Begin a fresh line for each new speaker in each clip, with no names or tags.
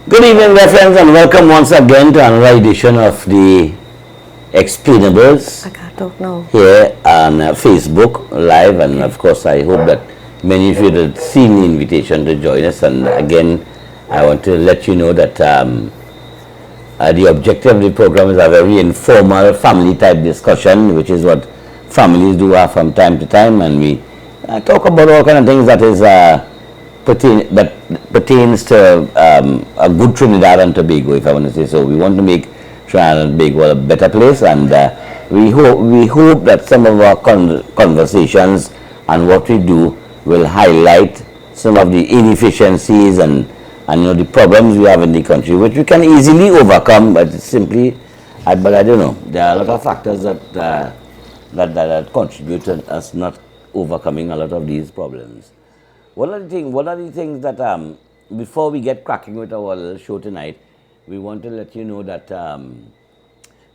Good evening, my friends, and welcome once again to another edition of the Explainables
I can't talk now.
here on Facebook Live. And of course, I hope that many of you have seen the invitation to join us. And again, I want to let you know that the objective of the program is a very informal, family type discussion, which is what families do have from time to time. And we talk about all kind of things that is that pertains to a good Trinidad and Tobago, if I want to say so. We want to make Trinidad and Tobago a better place, and we hope that some of our conversations and what we do will highlight some of the inefficiencies and the problems we have in the country, which we can easily overcome, but it's simply, but I don't know. There are a lot of factors that contribute to us not overcoming a lot of these problems. One of the things that before we get cracking with our little show tonight, we want to let you know that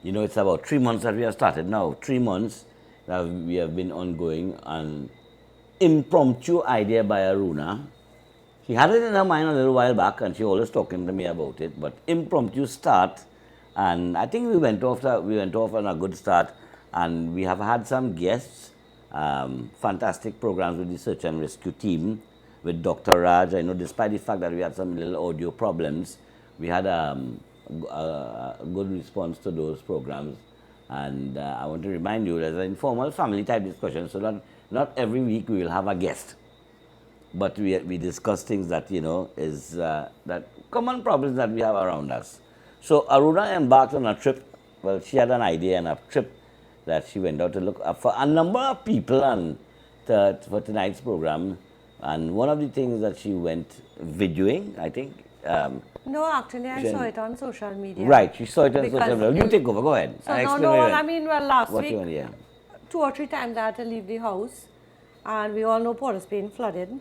it's about 3 months that we have started now. 3 months that we have been ongoing. An impromptu idea by Aruna. She had it in her mind a little while back, and she always talking to me about it. But impromptu start, and I think we went off on a good start, and we have had some guests, fantastic programs with the search and rescue team, with Dr. Raj. I know, despite the fact that we had some little audio problems, we had a good response to those programs. And I want to remind you, there's an informal family type discussion, so that not every week we will have a guest, but we discuss things that is that common problems that we have around us. So Aruna embarked on a trip. Well, she had an idea and a trip that she went out to look up for a number of people and for tonight's program. And one of the things that she went videoing, I think.
No, actually, I saw it on social media.
Right, she saw it on social media. You take over, go ahead.
So last
what
week,
you want to hear.
2 or 3 times I had to leave the house, and we all know Port of Spain flooded.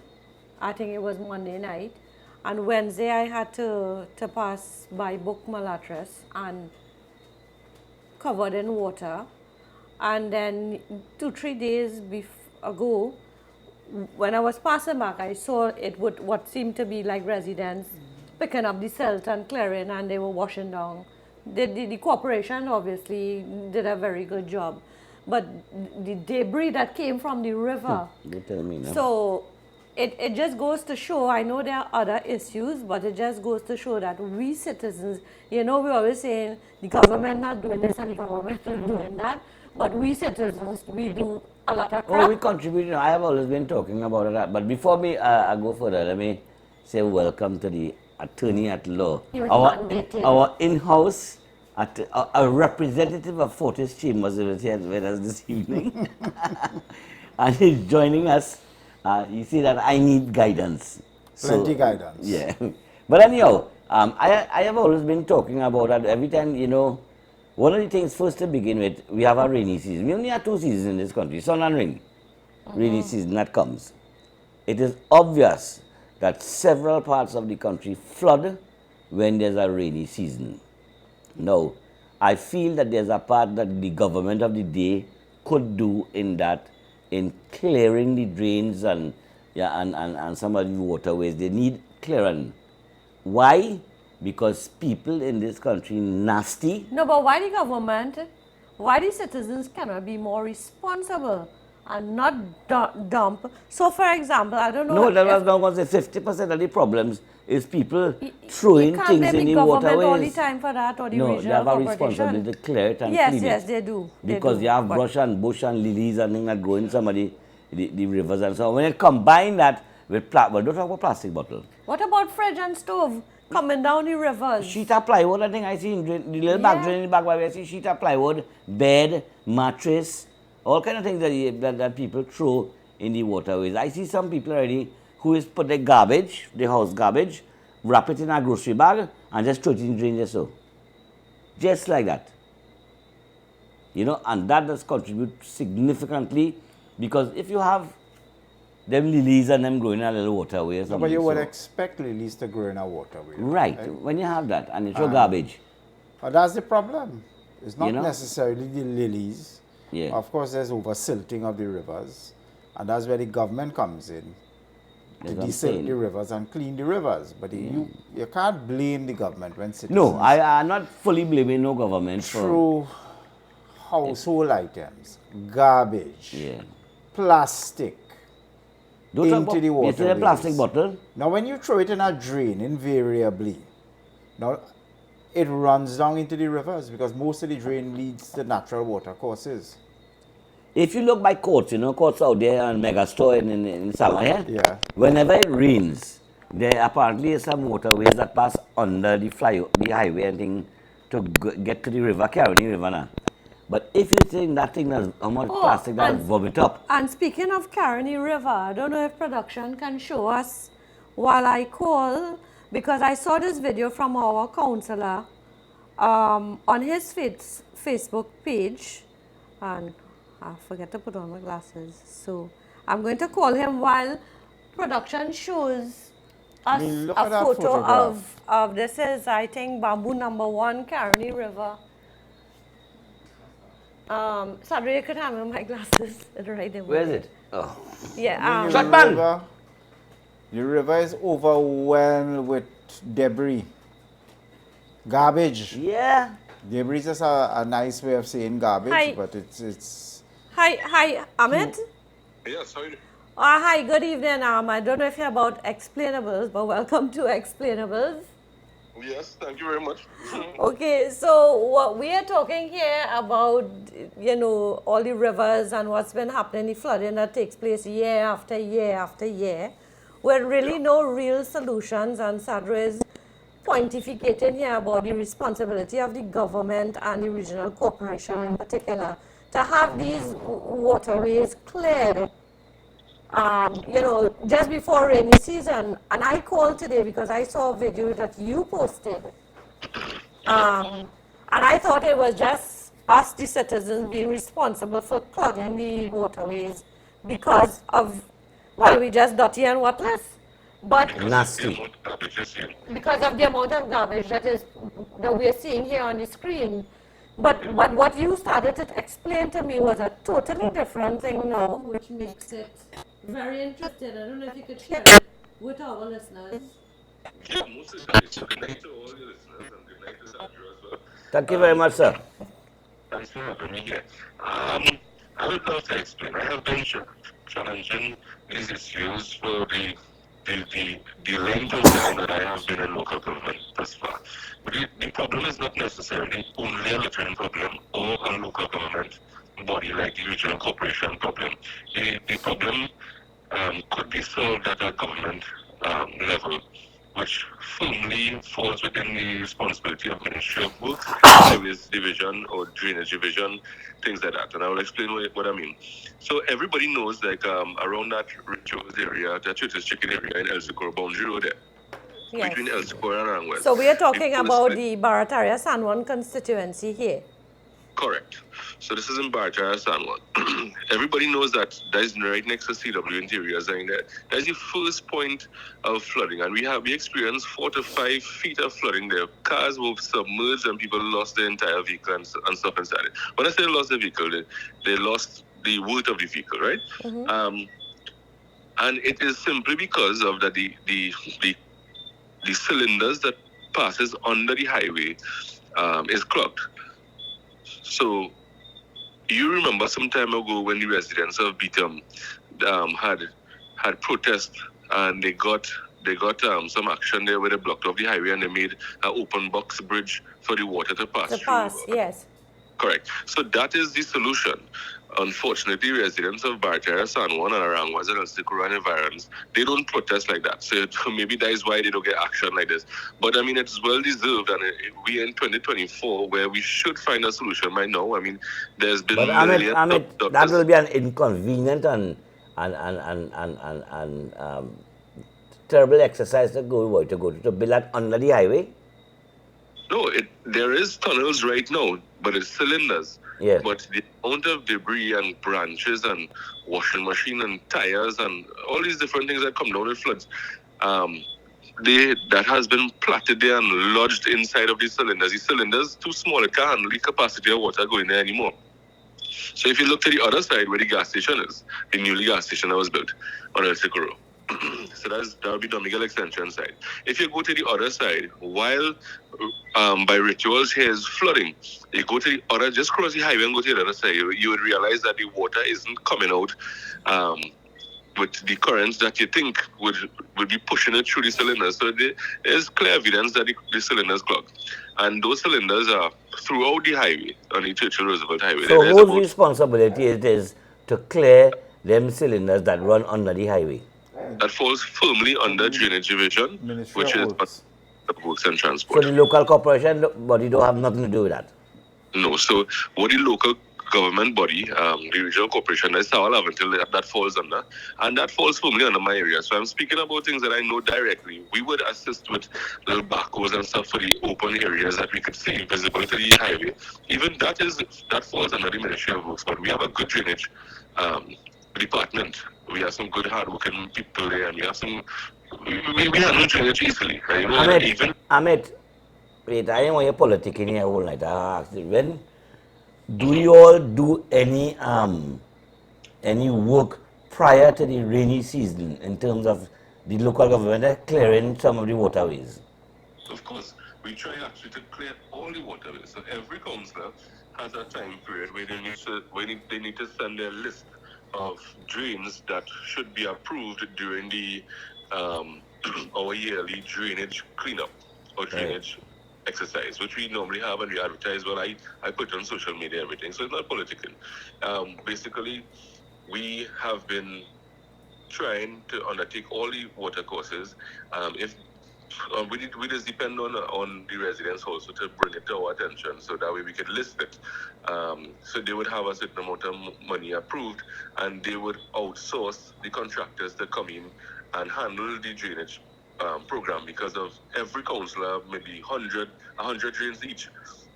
I think it was Monday night, and Wednesday I had to pass by Book Malatras and covered in water. And then 2-3 days ago, when I was passing back, I saw it with what seemed to be like residents picking up the silt and clearing, and they were washing down. The corporation obviously did a very good job, but the debris that came from the river.
You tell me now.
So it just goes to show, I know there are other issues, but it just goes to show that we citizens, we're always saying the government not doing this and the government not doing that, but we citizens, we do a lot of crap.
Oh, we contribute. I have always been talking about that. But before I go further, let me say welcome to the attorney at law. Our in-house, a representative of Fortis Chambers is here with us this evening. And he's joining us. You see that I need guidance.
Plenty guidance.
Yeah. But anyhow, I have always been talking about that every time, one of the things, first to begin with, we have a rainy season. We only have 2 seasons in this country, sun and rain. Rainy season that comes. It is obvious that several parts of the country flood when there's a rainy season. Now, I feel that there's a part that the government of the day could do in clearing the drains and some of the waterways. They need clearing. Why? Because people in this country nasty.
No, but why the citizens cannot be more responsible and not dump? So, for example, I don't know.
No, that was not going to say 50% of the problems is people throwing things in the waterways.
All the time for that, or the
No, they have a
regional
responsibility to clear it and
Yes,
clean
yes,
it.
they do.
Because you have brush and bush and lilies and things that grow in some of the rivers and so on. When you combine that with well, don't talk about plastic bottle.
What about fridge and stove coming down the rivers?
Sheet of plywood, I think I see in the little bag drain in the back where I see sheet of plywood, bed, mattress, all kind of things that people throw in the waterways. I see some people already who is put their garbage, the house garbage, wrap it in a grocery bag and just throw it in the drain just so. Just like that. And that does contribute significantly, because if you have them lilies and them growing in a little waterway or something.
But you would expect lilies to grow in a waterway.
Right. When you have that and it's your garbage.
But that's the problem. It's not necessarily the lilies. Yeah. Of course, there's over silting of the rivers, and that's where the government comes in. to
That's what I'm
desilk
saying.
the rivers and clean the rivers. But you can't blame the government when
No,
citizens
I'm not fully blaming no government for,
throw household items, garbage,
yeah.
plastic
Don't talk
into
about,
the
you see a plastic
waterways.
bottle?
Now, when you throw it in a drain, invariably, now it runs down into the rivers because most of the drain leads to natural water courses.
If you look by courts, courts out there and mega store in summer, yeah?
Yeah.
Whenever it rains, there apparently is some waterways that pass under the highway and thing to get to the river, Caroni River now. But if you think that thing has how much
Oh,
plastic that vomit up,
and speaking of Caroni River, I don't know if production can show us while I call, because I saw this video from our counselor on his Facebook page, and I forget to put on my glasses. So I'm going to call him while production shows
I
us
mean, look
a
at that
photo
photograph.
of this is, I think, bamboo number 1, Caroni River. Sorry, you could have my glasses right there.
where is it? Oh.
Yeah.
I mean,
Shotman!
the river is overwhelmed with debris, garbage.
Yeah.
Debris is just a nice way of saying garbage,
Hi.
but it's
Hi, Amit.
Yes, how you
Hi, good evening. I don't know if you're about Explainables, but welcome to Explainables.
Yes, thank you very much.
Okay, so what we are talking here about, all the rivers and what's been happening, the flooding that takes place year after year after year, with really
Yeah.
no real solutions, and Sadra is pontificating here about the responsibility of the government and the regional corporation in particular to have these waterways cleared, just before rainy season. And I called today because I saw a video that you posted. And I thought it was just us, the citizens, being responsible for clogging the waterways because of, well, we just dirty and worthless. But
Nasty.
because of the amount of garbage that we are seeing here on the screen. But what you started to explain to me was a totally different thing now, which makes it very interesting. I don't know if you could share it with our listeners.
Yeah, most certainly. So good night to all your listeners and good night to Sandra as well.
Thank you very much, sir.
Thanks for having me here. I would love to explain. I have been challenging these issues for the length of time that I have been in local government thus far. But the problem is not necessarily only a veteran problem or a local government body like the regional corporation problem. The problem could be solved at a government level, which firmly falls within the responsibility of Ministry of Works, Highways Division or Drainage Division, things like that. And I will explain what I mean. So everybody knows, like around that Richards area, that Church's Chicken area in El Socorro boundary road there,
Yes.
between El Socorro and West.
So we are talking about the Barataria San Juan constituency here.
Correct. So this is in Barataria, San Juan. Everybody knows that is right next to CW Interiors, and that's the first point of flooding. And we experienced 4 to 5 feet of flooding there. Cars were submerged and people lost their entire vehicle and stuff inside it. When I say they lost the vehicle, they lost the worth of the vehicle, right? Mm-hmm. And it is simply because of the cylinders that passes under the highway is clogged. So you remember some time ago when the residents of Beetham had protest and they got some action there where they blocked off the highway and they made an open box bridge for the water to pass through.
Yes.
Correct. So that is the solution. Unfortunately, residents of Barataria, San Juan, and Arangwas and El Socorro and environs, they don't protest like that. So maybe that is why they don't get action like this. But I mean, it's well deserved, and we in 2024 where we should find a solution right now. I mean, there's been
But Amit, that will be an inconvenient and terrible exercise to go to build that under the highway.
No, there is tunnels right now, but it's cylinders.
Yes.
But the amount of debris and branches and washing machine and tires and all these different things that come down with floods, that has been platted there and lodged inside of these cylinders. These cylinders too small; it can't handle the capacity of water going there anymore. So if you look to the other side where the gas station is, the newly gas station that was built on El Socorro, So that would be Dominguez Extension side. If you go to the other side, while by rituals here is flooding, you go to the other, just cross the highway and go to the other side, you would realize that the water isn't coming out um, with the currents that you think would be pushing it through the cylinders. So there's clear evidence that the cylinders clogged. And those cylinders are throughout the highway, on the Churchill Roosevelt Highway.
So
There's
whose
about,
responsibility it is to clear them cylinders that run under the highway?
that falls firmly under
Only
Drainage Division,
Ministry
which
of
is
Works.
Works and
So
Transport.
the local corporation body don't have nothing to do with that.
No, so what the local government body, the regional corporation, that's how I'll have until that falls under, and that falls firmly under my area. So I'm speaking about things that I know directly. We would assist with little backhoes and stuff for the open areas that we could see visible to the highway. Even that falls under the Ministry of Works, but we have a good drainage department. We have some good hardworking people there, and we have some. We handle drainage easily. You know,
Amit,
even
Amit, wait, I didn't want you politicking here all night. I asked you, when do you all do any work prior to the rainy season in terms of the local government clearing some of the waterways?
of course, we try actually to clear all the waterways. So every councillor has a time period where they need to send their list of drains that should be approved during the our yearly drainage cleanup or drainage exercise, which we normally have and we advertise. Well, I put on social media everything, so it's not political. Basically, we have been trying to undertake all the water courses. If we just depend on the residents also to bring it to our attention, so that way we could list it. So they would have a certain amount of money approved, and they would outsource the contractors to come in and handle the drainage program, because of every councillor maybe 100 drains each.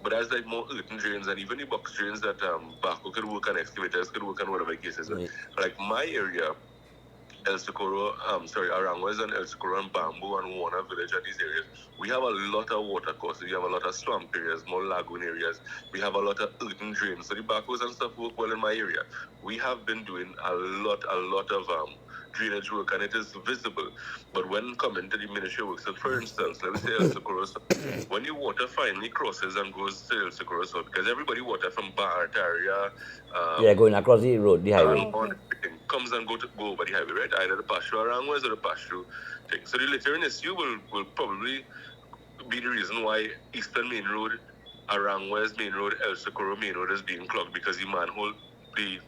But as like more earthen drains and even the box drains that backhoe could work on, excavators could work on, whatever cases. Like my area, El Socorro, Aranguez and El Socorro and Bamboo and Warner Village and these areas, we have a lot of water courses. We have a lot of swamp areas, more lagoon areas. We have a lot of earthen drains. So the backhoes and stuff work well in my area. We have been doing a lot of drainage work, and it is visible. But when coming to the Ministry of Works, so for instance, let me say El Socorro, when the water finally crosses and goes to El Socorro, so because everybody water from Barataria,
Yeah, going across the road, the highway.
everything comes and go over the highway, right? Either the pass through Aranguez or the pass through thing. So the littering issue will probably be the reason why Eastern Main Road, Aranguez Main Road, El Socorro Main Road is being clogged, because the manhole, the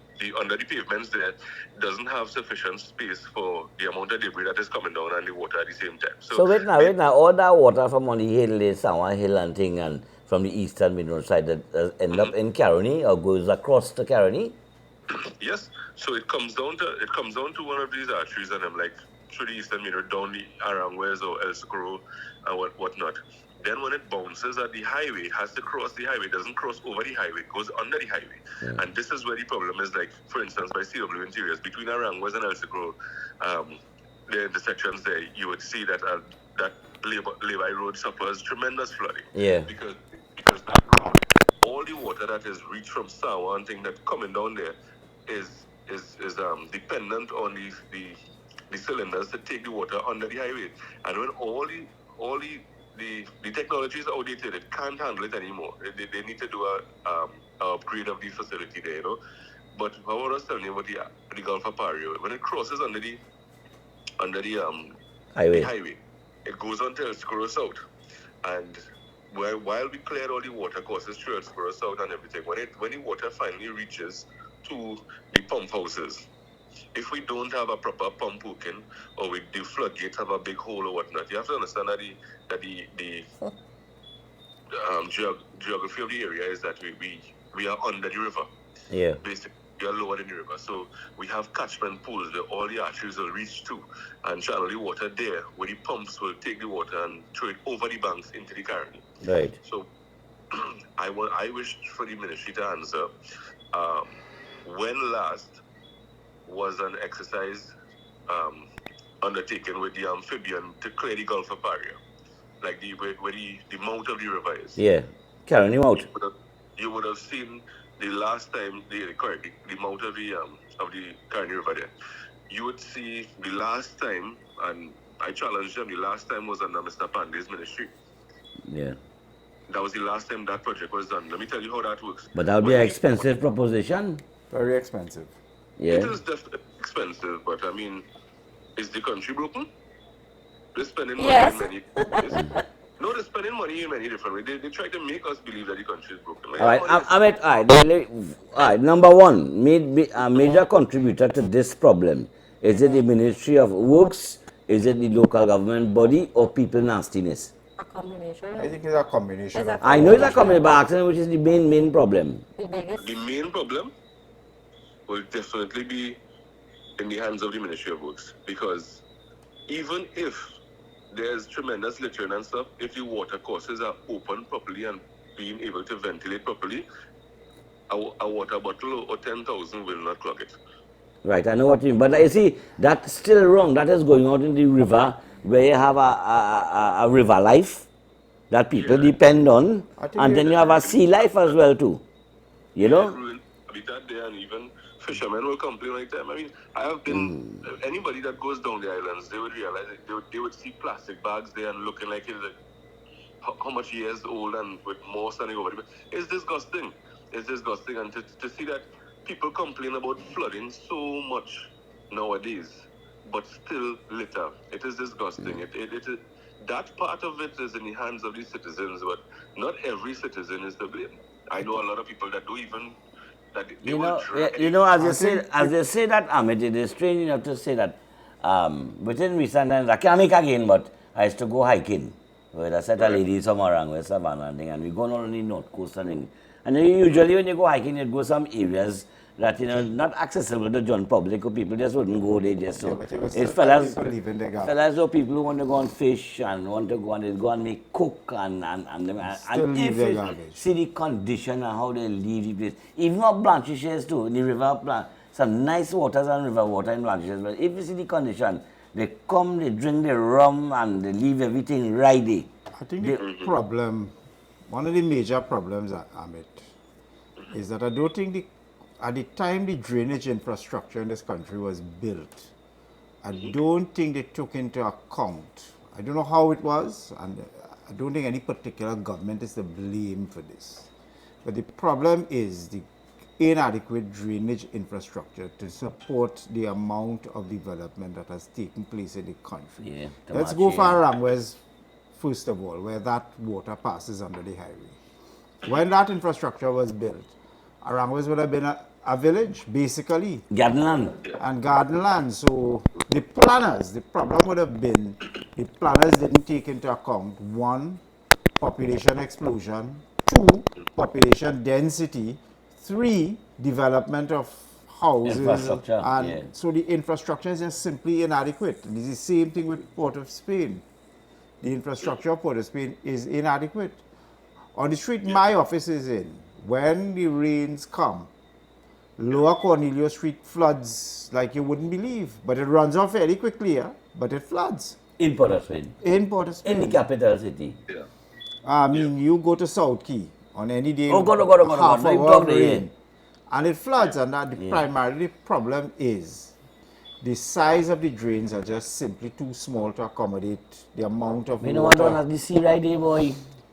under the pavements there doesn't have sufficient space for the amount of debris that is coming down and the water at the same time.
So wait now, all that water from on the hill, the Sawan Hill and thing, and from the eastern middle side that end up in Caroni or goes across to Caroni?
Yes. So it comes down to one of these arteries, and I'm like through the eastern mirror down the Aranguez or El Socorro and whatnot. Then when it bounces at the highway, it has to cross the highway. It doesn't cross over the highway. It goes under the highway. And this is where the problem is. Like, for instance, by CW Interiors, between Aranguez and El Socorro, the intersections there, you would see that that Levi Road suffers tremendous flooding.
Yeah.
Because that road, all the water that is reached from Sawa and thing that's coming down there is dependent on the cylinders that take the water under the highway. And when the technology is outdated, it can't handle it anymore. They need to do a upgrade of the facility there, you know. But what I was telling you about the Gulf of Pario, when it crosses under the highway, it goes on to El Socorro South, and while we cleared all the water courses through El Socorro South and everything, when the water finally reaches to the pump houses, if we don't have a proper pump working, or we the floodgates have a big hole or whatnot, you have to understand that the geography of the area is that we are under the river.
Yeah.
Basically, we are lower than the river. So we have catchment pools where all the arteries will reach to and channel the water there, where the pumps will take the water and throw it over the banks into the Caroni.
Right.
So I wish for the ministry to answer when last was an exercise undertaken with the amphibian to clear the Gulf of Paria, like where the mouth of the river is.
Yeah. Caroni out.
You would have seen the last time the mouth of the Caroni River there. you would see the last time, and I challenged them, the last time was under Mr. Pandey's ministry.
Yeah.
That was the last time that project was done. Let me tell you how that works.
But that would be an expensive proposition.
Very expensive.
It
Yeah.
is definitely expensive, but I mean, is the country broken? They're spending money
Yes.
in many ways. No, they're spending money in many different ways. They try to make us believe that the country is broken. Like,
All right,
money is,
all right. Number one, a major contributor to this problem, is it the Ministry of Works, is it the local government body, or people nastiness?
A combination.
I think it's a combination
It's a
of
I know it's a
all.
common, but asking which is the main problem.
The biggest.
the main problem will definitely be in the hands of the Ministry of Works, because even if there's tremendous littering and stuff, if the water courses are open properly and being able to ventilate properly, a water bottle or 10,000 will not clog it.
Right, I know what you mean. But you see, that's still wrong. That is going out in the river where you have a river life that people depend on,
I think
and then you have a sea life as well too. You
It
know?
ruined habitat there, and even fishermen will complain like that. I mean, I have been, anybody that goes down the islands, they would realize it. They would see plastic bags there and looking like it's like, how much years old and with moss and over. It's disgusting. It's disgusting. And to see that people complain about flooding so much nowadays, but still litter. It is disgusting. That part of it is in the hands of the citizens, but not every citizen is to blame. I know a lot of people that do even that they will drag.
As they say that, Amit, it is strange enough to say that within recent times, I can't make again, but I used to go hiking with a set of ladies from around West Savannah and thing, and we go on the north coast and thing. And usually when you go hiking, you go some areas that, not accessible to John public, or people just wouldn't go there just so.
but it was
It's
still
fellas,
people leaving their garbage.
fellas or people who want to go and fish and want to go and they go and make cook and
leave
if
their
you
garbage.
see the condition and how they leave the place. Even up Blanchishes too, in the river, some nice waters and river water in Blanchishes, but if you see the condition, they come, they drink the rum and they leave everything right there.
I think the problem, one of the major problems, Amit, is that I don't think at the time the drainage infrastructure in this country was built, I don't think they took into account, I don't know how it was, and I don't think any particular government is to blame for this. But the problem is the inadequate drainage infrastructure to support the amount of development that has taken place in the country.
Yeah,
Let's go for Arangwes, first of all, where that water passes under the highway. When that infrastructure was built, Arangwes would have been a village, basically,
Gardenland.
and garden land. So the problem would have been the planners didn't take into account, one, population explosion, two, population density, three, development of houses.
Infrastructure,
And
yeah.
so the infrastructure is just simply inadequate. And it's the same thing with Port of Spain. The infrastructure of Port of Spain is inadequate. On the street my office is in, when the rains come, Lower Cornelius Street floods like you wouldn't believe, but it runs off fairly quickly, but it floods
In Port of Spain.
in Port of Spain.
In the capital city.
Yeah.
I mean, you go to South Key on any day,
Oh, God.
half
No, you
hour
talk
of
there,
rain, and it floods, and that primarily the problem is the size of the drains are just simply too small to accommodate the amount of
We don't want to
water.
have the sea right there, boy.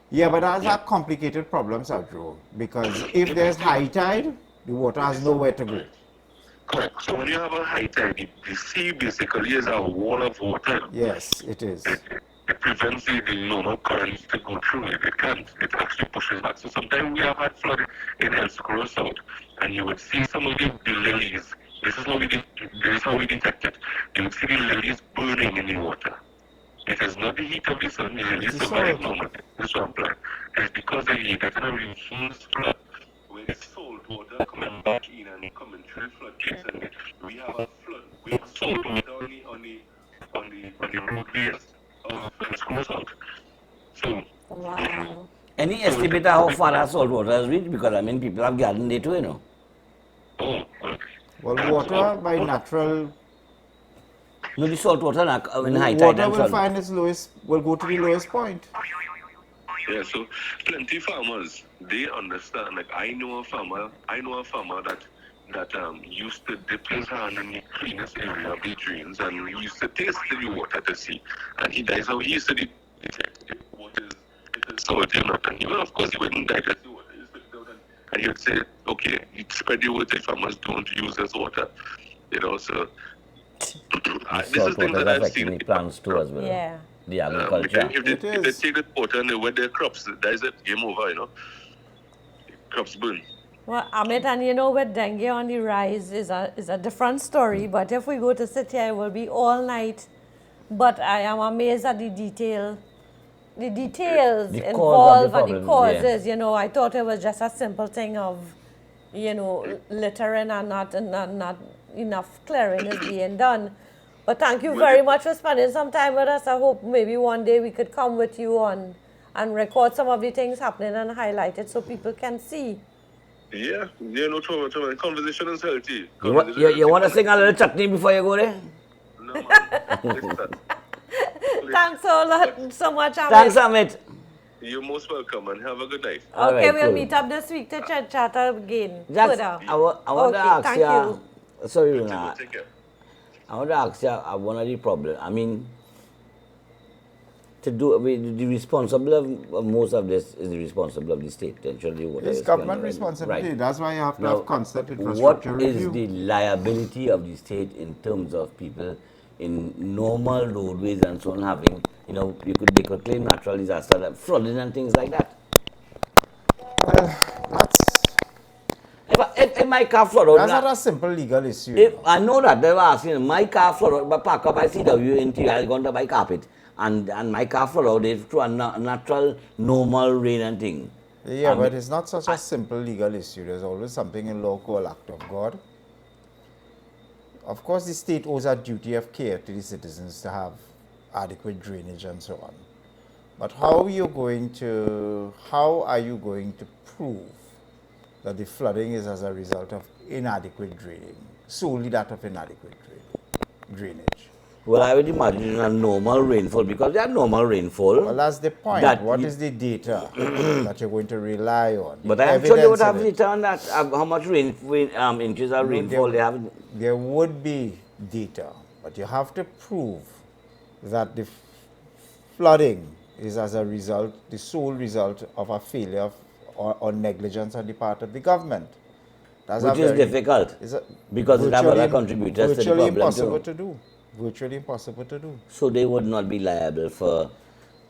Yeah, but that's a complicated problem, Sadro, because if there's high tide, the water has nowhere to go.
Correct. So when you have a high tide, the sea basically is a wall of water.
Yes, it is.
It prevents the normal currents to go through it. It can't. It actually pushes back. So sometimes we have had flood in El Socorro South, and you would see some of the lilies. This is how we detect it. You would see the lilies burning in the water. It is not the heat of the sun. The lilies
It's
survive
salt.
normally. The swamp plant. It's because of you get a huge flood with salt water coming back in and coming through the floodgates, and we have a flood. We have salt water on the roadways of El Socorro South. So
Wow.
Any estimate of how far that salt water has reached? Because, I mean, people have garden there too,
okay.
Well, water by natural,
No, the salt water in high tide
water
and
will
sun.
find its lowest, will go to the lowest point.
Yeah, so plenty farmers, they understand. Like I know a farmer that that used to dip his hand in the cleanest area of the drains, and he used to taste the water to see. And he dies how he used to detect if water is salty or not. And he will, of course, he wouldn't digest the water. He used to put it out and he would say, okay, he'd spread the word that farmers don't use this water. So this is
Salt
things
water is
that I've
affecting
seen.
the plants too as well.
Yeah.
The
Because
agriculture.
if they,
It
if they
is.
take the water and they wet their crops, that is it, game over. Crops burn.
Well, Amit, and with dengue on the rise is a different story. But if we go to sit here, it will be all night. But I am amazed at the details
The cause of the
involved and the
problem,
causes. I thought it was just a simple thing of, littering and not enough clearing is being done. But thank you very much for spending some time with us. I hope maybe one day we could come with you on and record some of the things happening and highlight it so people can see.
Yeah, no trouble, trouble. Conversation is healthy.
You want to sing a little chutney before you go there?
No, man.
Thanks so much, Amit.
Thanks, Amit.
You're most welcome and have a good night.
Okay,
All right,
we'll
cool.
meet up this week to chat again.
Jax,
further.
I want to
Okay,
ask
thank
you. Sorry, Luna.
Take care.
I want to ask you one of the problems. I mean, the responsible of most of this is the responsible of the state. Essentially, what
It's
is
government
going on.
responsibility.
Right.
That's why you have to
Now,
have constant
what
infrastructure
is
review.
the liability of the state in terms of people in normal roadways and so on having, they could claim natural disaster, like flooding and things like that.
That's,
If my car flood out,
that's not a simple legal issue.
if I know that they were asking, my car flood out, but park up by CW into I gone to buy carpet, and my car flood out is through a natural, normal rain and thing.
Yeah, but it's not such a simple legal issue. There's always something in law called act of God. Of course, the state owes a duty of care to the citizens to have adequate drainage and so on. But how are you going to prove that the flooding is as a result of inadequate draining, solely that of inadequate drainage?
Well, I would imagine a normal rainfall, because they are normal rainfall.
Well, that's the point. What is the data that you're going to rely on?
But I actually would have data on that, how much inches of rainfall they have.
There would be data, but you have to prove that the flooding is as a result, the sole result of a failure or negligence on the part of the government.
Which is difficult, because it have other contributors to the problem
impossible to do. Virtually impossible to do.
So they would not be liable for,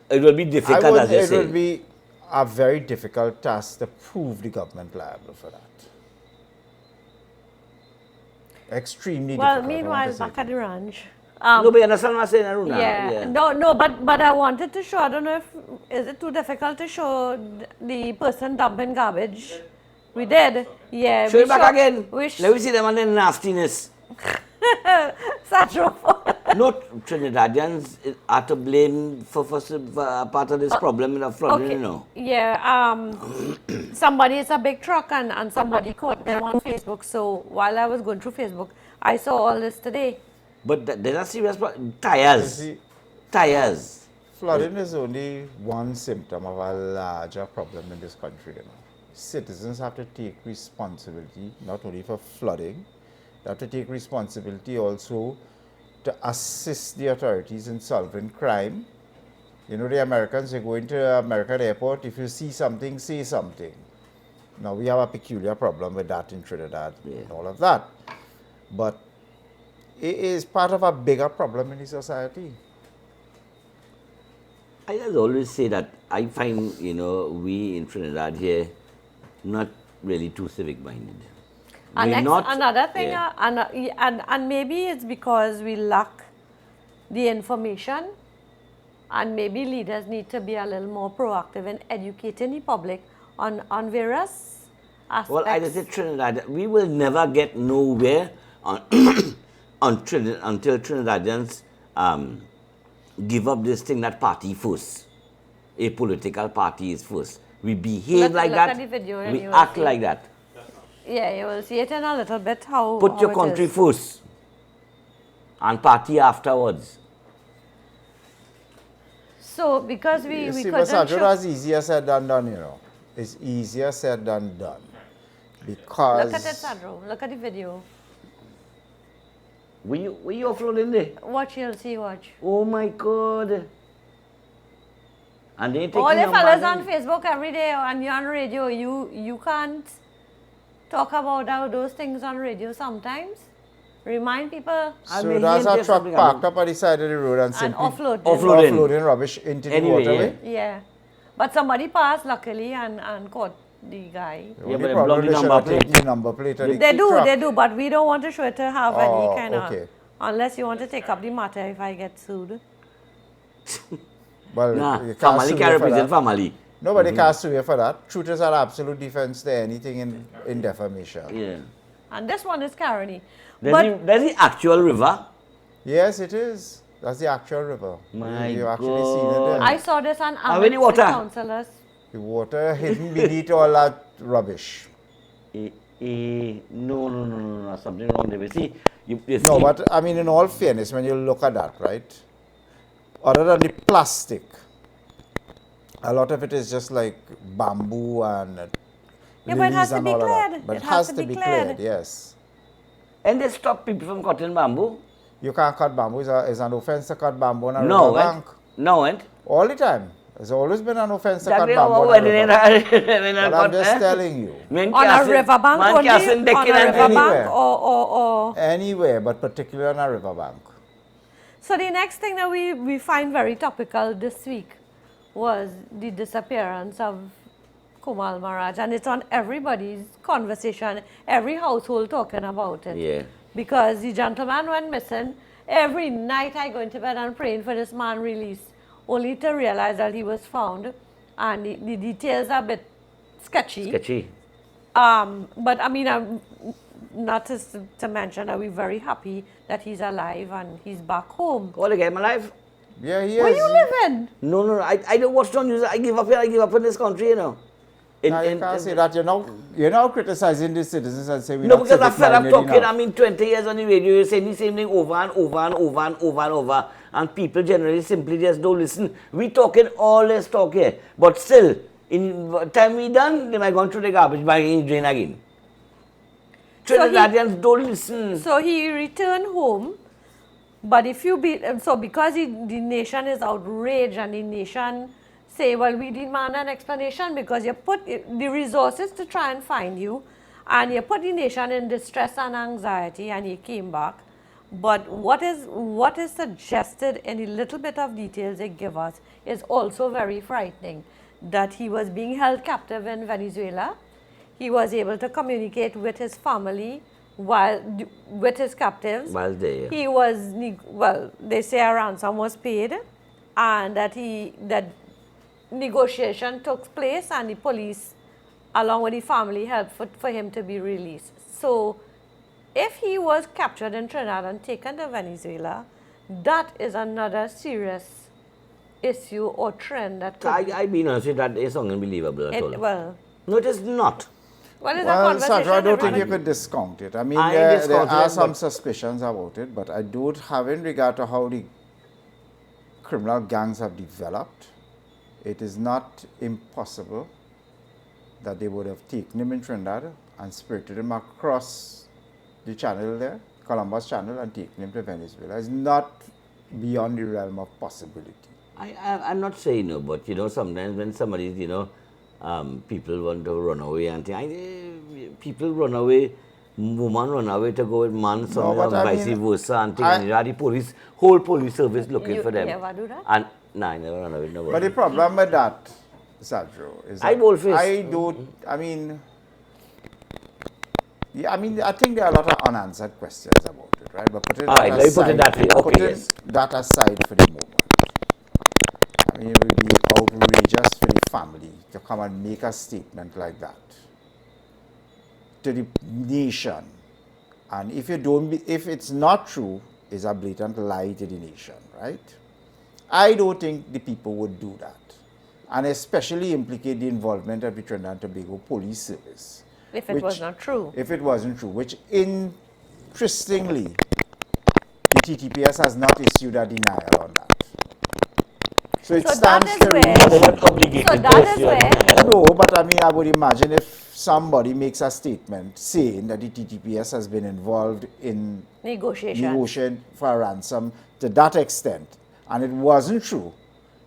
it will be difficult as you say.
It would be a very difficult task to prove the government liable for that. Extremely difficult.
Well, meanwhile, back at the ranch.
No, but you understand what I'm saying, Aruna?
Yeah. No, but I wanted to show, I don't know is it too difficult to show the person dumping garbage? We did. Yeah.
Show it back again.
Let
me see them and the nastiness. No, Trinidadians are to blame for part of this problem in flooding,
okay. Yeah, somebody, it's a big truck and somebody caught them on Facebook. So while I was going through Facebook, I saw all this today.
But there's a serious problem. Tires.
Flooding is only one symptom of a larger problem in this country. Citizens have to take responsibility, not only for flooding, they have to take responsibility also to assist the authorities in solving crime. The Americans, you go into American airport, if you see something, say something. Now, we have a peculiar problem with that in Trinidad and all of that. But it is part of a bigger problem in the society.
I just always say that I find, we in Trinidad here not really too civic-minded.
Another thing, and maybe it's because we lack the information, and maybe leaders need to be a little more proactive in educating the public on various aspects.
Well, I just say Trinidad, we will never get nowhere until Trinidadians give up this thing that party first. A political party is first. We behave like that, we act like that.
Yeah, you will see it in a little bit how
Put your country first and party afterwards.
So, because we
see,
couldn't
Sandra, that's easier said than done, It's easier said than done. because
Look at it, Sandro. Look at the video.
Were you offloading there?
Watch, you'll see, watch.
Oh my God. And they taking
All the
your
fellas
money.
on Facebook every day and you're on radio, you can't talk about those things on radio sometimes. Remind people
so
mean,
that's
he'll
a
get
truck
something
parked up on the side of the road and
and
simply
offload.
Offloading.
offloading rubbish into the
Anyway,
waterway.
Yeah. But somebody passed luckily and caught the guy.
The
Yeah,
only
but they
problem,
block the
they should
number
have taken
plate.
the number plate of the
They
truck.
do, but we don't want to show it to have
Oh,
any kind
okay.
of, unless you want to take up the matter if I get sued.
Well,
Nah,
you can't
family
sue
can
you for
represent
that.
family.
Nobody can sue you for that. Truth is an absolute defense to anything in defamation.
Yeah.
And this one is Carony.
There's the actual river.
Yes, it is. That's the actual river.
My
You've actually seen it
God.
there.
I saw this on
How many
Ahmed
water?
councillors.
The water hidden beneath all that rubbish.
No, something wrong there. See, you
No,
see,
but I mean, in all fairness, when you look at that, right? Other than the plastic, a lot of it is just like bamboo and
Yeah, but it has
lilies
to
and
be
all of
cleared.
that. But
It
it has to be cleared, yes.
and they stop people from cutting bamboo.
You can't cut bamboo. It's an offense to cut bamboo on a
No,
river bank.
no, and
All the time. There's always been an offense to cut
exactly
bamboo on a
when
river. But I'm just telling you.
On a riverbank only? On a riverbank or...
Anywhere, but particularly on a riverbank.
So the next thing that we find very topical this week was the disappearance of Kumal Maharaj, and it's on everybody's conversation, every household talking about it.
Yeah.
Because the gentleman went missing. Every night I go into bed and praying for this man released, only to realize that he was found, and the details are a bit sketchy.
Sketchy.
But I mean, not to mention that we're very happy that he's alive and he's back home.
Oh, they get him alive?
Yeah, he
Where
is.
you living?
No, I don't watch on news. I give up here. I give up in this country, you know.
Now, you can't say that. You're now criticizing the citizens and saying we're
No,
not
because I fed up
civic-minded
talking.
enough.
I mean, 20 years on the radio, you're saying the same thing over and over and over and over and over. And people generally simply just don't listen. We talking all this talk here. But still, in time we done, they might go through the garbage bag in drain again. Trinidadians don't listen.
So he returned home, but if you so because the nation is outraged and the nation say, well, we demand an explanation because you put the resources to try and find you, and you put the nation in distress and anxiety, and he came back. But what is suggested in the little bit of details they give us is also very frightening. That he was being held captive in Venezuela. He was able to communicate with his family with his captives.
While there.
He was, well, they say a ransom was paid, and that negotiation took place, and the police, along with the family, helped for him to be released. So, if he was captured in Trinidad and taken to Venezuela, that is another serious issue or trend that could,
I mean, honestly, that is unbelievable at all.
well,
No, it is not.
well, it's a
Well,
conversation.
Sandra, I don't think you
everybody-
could discount it. I mean,
I
there
discount
are
it,
some
but-
suspicions about it, but I don't have in regard to how the criminal gangs have developed. It is not impossible that they would have taken him in Trinidad and spirited him across the channel there, Columbus Channel, and taken him to Venezuela. It's not beyond the realm of possibility.
I'm not saying no, but you know, sometimes when somebody, you know, people want to run away and people run away, woman run away to go with man, son,
but I
vice
mean,
versa, and things. And you have the whole police service looking for them.
You ever do that?
And no, I never run away. No.
But the problem with that, Sandro, is
I
that
boldface.
I don't, I mean, yeah, I mean, I think there are a lot of unanswered questions about it, right? But putting
All
that
right, let me
aside,
put it that way. Okay,
putting
yes.
that aside for the moment, I mean, it would be outrageous for the family to come and make a statement like that to the nation. And if you don't, if it's not true, it's a blatant lie to the nation, right? I don't think the people would do that, and especially implicate the involvement of the Trinidad and Tobago Police Service.
If it was not true.
If it wasn't true, which interestingly, the TTPS has not issued a denial on that. So it
So
stands
that is
to
where-
reason.
They're not obligated
So
to
that is
issue a
where,
denial.
No, know, but I mean, I would imagine if somebody makes a statement saying that the TTPS has been involved in negotiation for a ransom to that extent, and it wasn't true,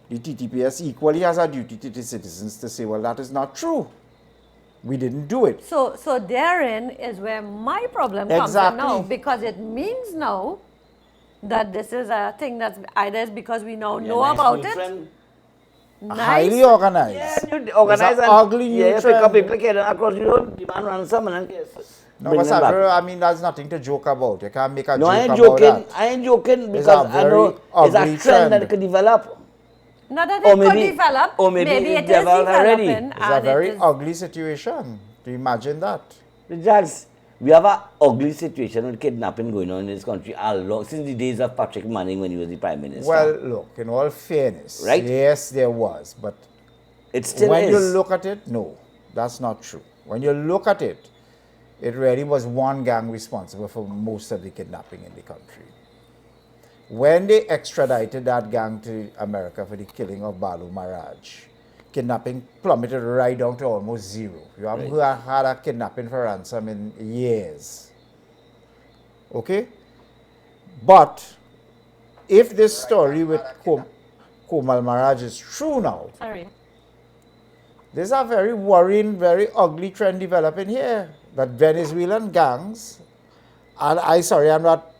the TTPS equally has a duty to the citizens to say, well, that is not true. We didn't do it.
So therein is where my problem comes in now, because it means now that this is a thing that's either it's because we now know about it.
Highly organized.
Yeah, organized and
ugly new
pick
trend.
up people across the road, demand ransom and
no, but Sandra, I mean, that's nothing to joke about. You can't make a
no,
joke
I ain't
about
joking.
that.
I ain't joking
It's
because
a
I know
very
it's a
ugly
trend that
trend.
could develop.
Not that
Or
it
maybe-
could develop,
or maybe
maybe
it
it is
developed already.
developing.
It's a
and
very
it is,
ugly situation. Do you imagine that?
Jags, we have an ugly situation with kidnapping going on in this country since the days of Patrick Manning when he was the Prime Minister.
Well, look, in all fairness,
Right?
yes, there was, but
it still
when
is.
you look at it, no, that's not true. When you look at it, it really was one gang responsible for most of the kidnapping in the country. When they extradited that gang to America for the killing of Balu Maharaj, kidnapping plummeted right down to almost zero. You haven't had a kidnapping for ransom in years. Okay? But if this story with Komal Maharaj is true now, there's a very worrying, very ugly trend developing here that Venezuelan gangs, and I'm not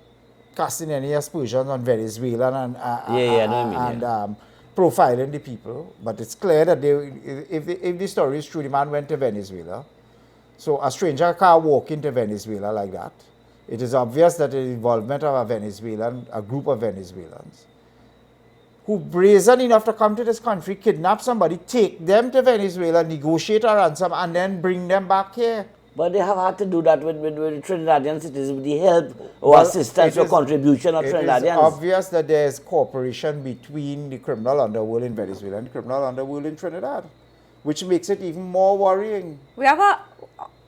casting any aspersions on Venezuela and profiling the people, but it's clear that if the story is true, the man went to Venezuela. So a stranger can't walk into Venezuela like that. It is obvious that the involvement of a group of Venezuelans, who brazen enough to come to this country, kidnap somebody, take them to Venezuela, negotiate a ransom, and then bring them back here.
But they have had to do that with Trinidadian citizens, with the help or assistance or contribution of Trinidadians.
It is obvious that there is cooperation between the criminal underworld in Venezuela and the criminal underworld in Trinidad, which makes it even more worrying.
We have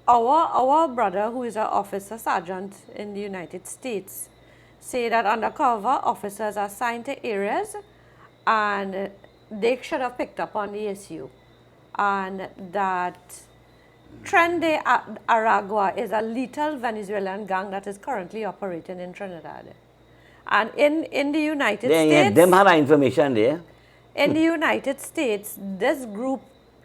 our brother who is an officer sergeant in the United States say that undercover officers are assigned to areas and they should have picked up on the issue, and that Tren de Aragua is a lethal Venezuelan gang that is currently operating in Trinidad. And in the United States,
them have information there.
In the United States, this group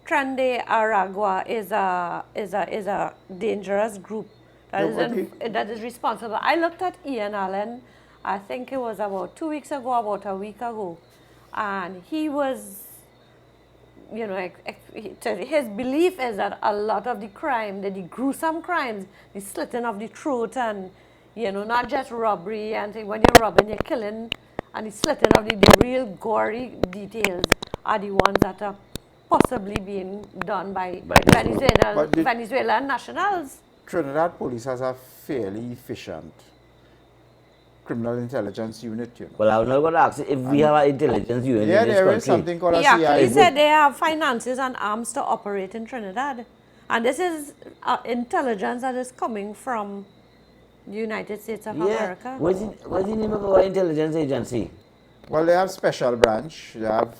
Tren de Aragua is a dangerous group that is responsible. I looked at Ian Allen, I think it was about 2 weeks ago, about a week ago, and he was, his belief is that a lot of the crime, the gruesome crimes, the slitting of the throat and, not just robbery and when you're robbing, you're killing, and the slitting of the real gory details are the ones that are possibly being done by Venezuelan nationals.
Trinidad police has a fairly efficient criminal intelligence unit,
Well, I was not going to ask if we have an intelligence unit in this country.
Yeah, there is something called a CIA.
He actually said they have finances and arms to operate in Trinidad. And this is intelligence that is coming from the United States of America.
What's the name of our intelligence agency?
Well, they have special branch. They have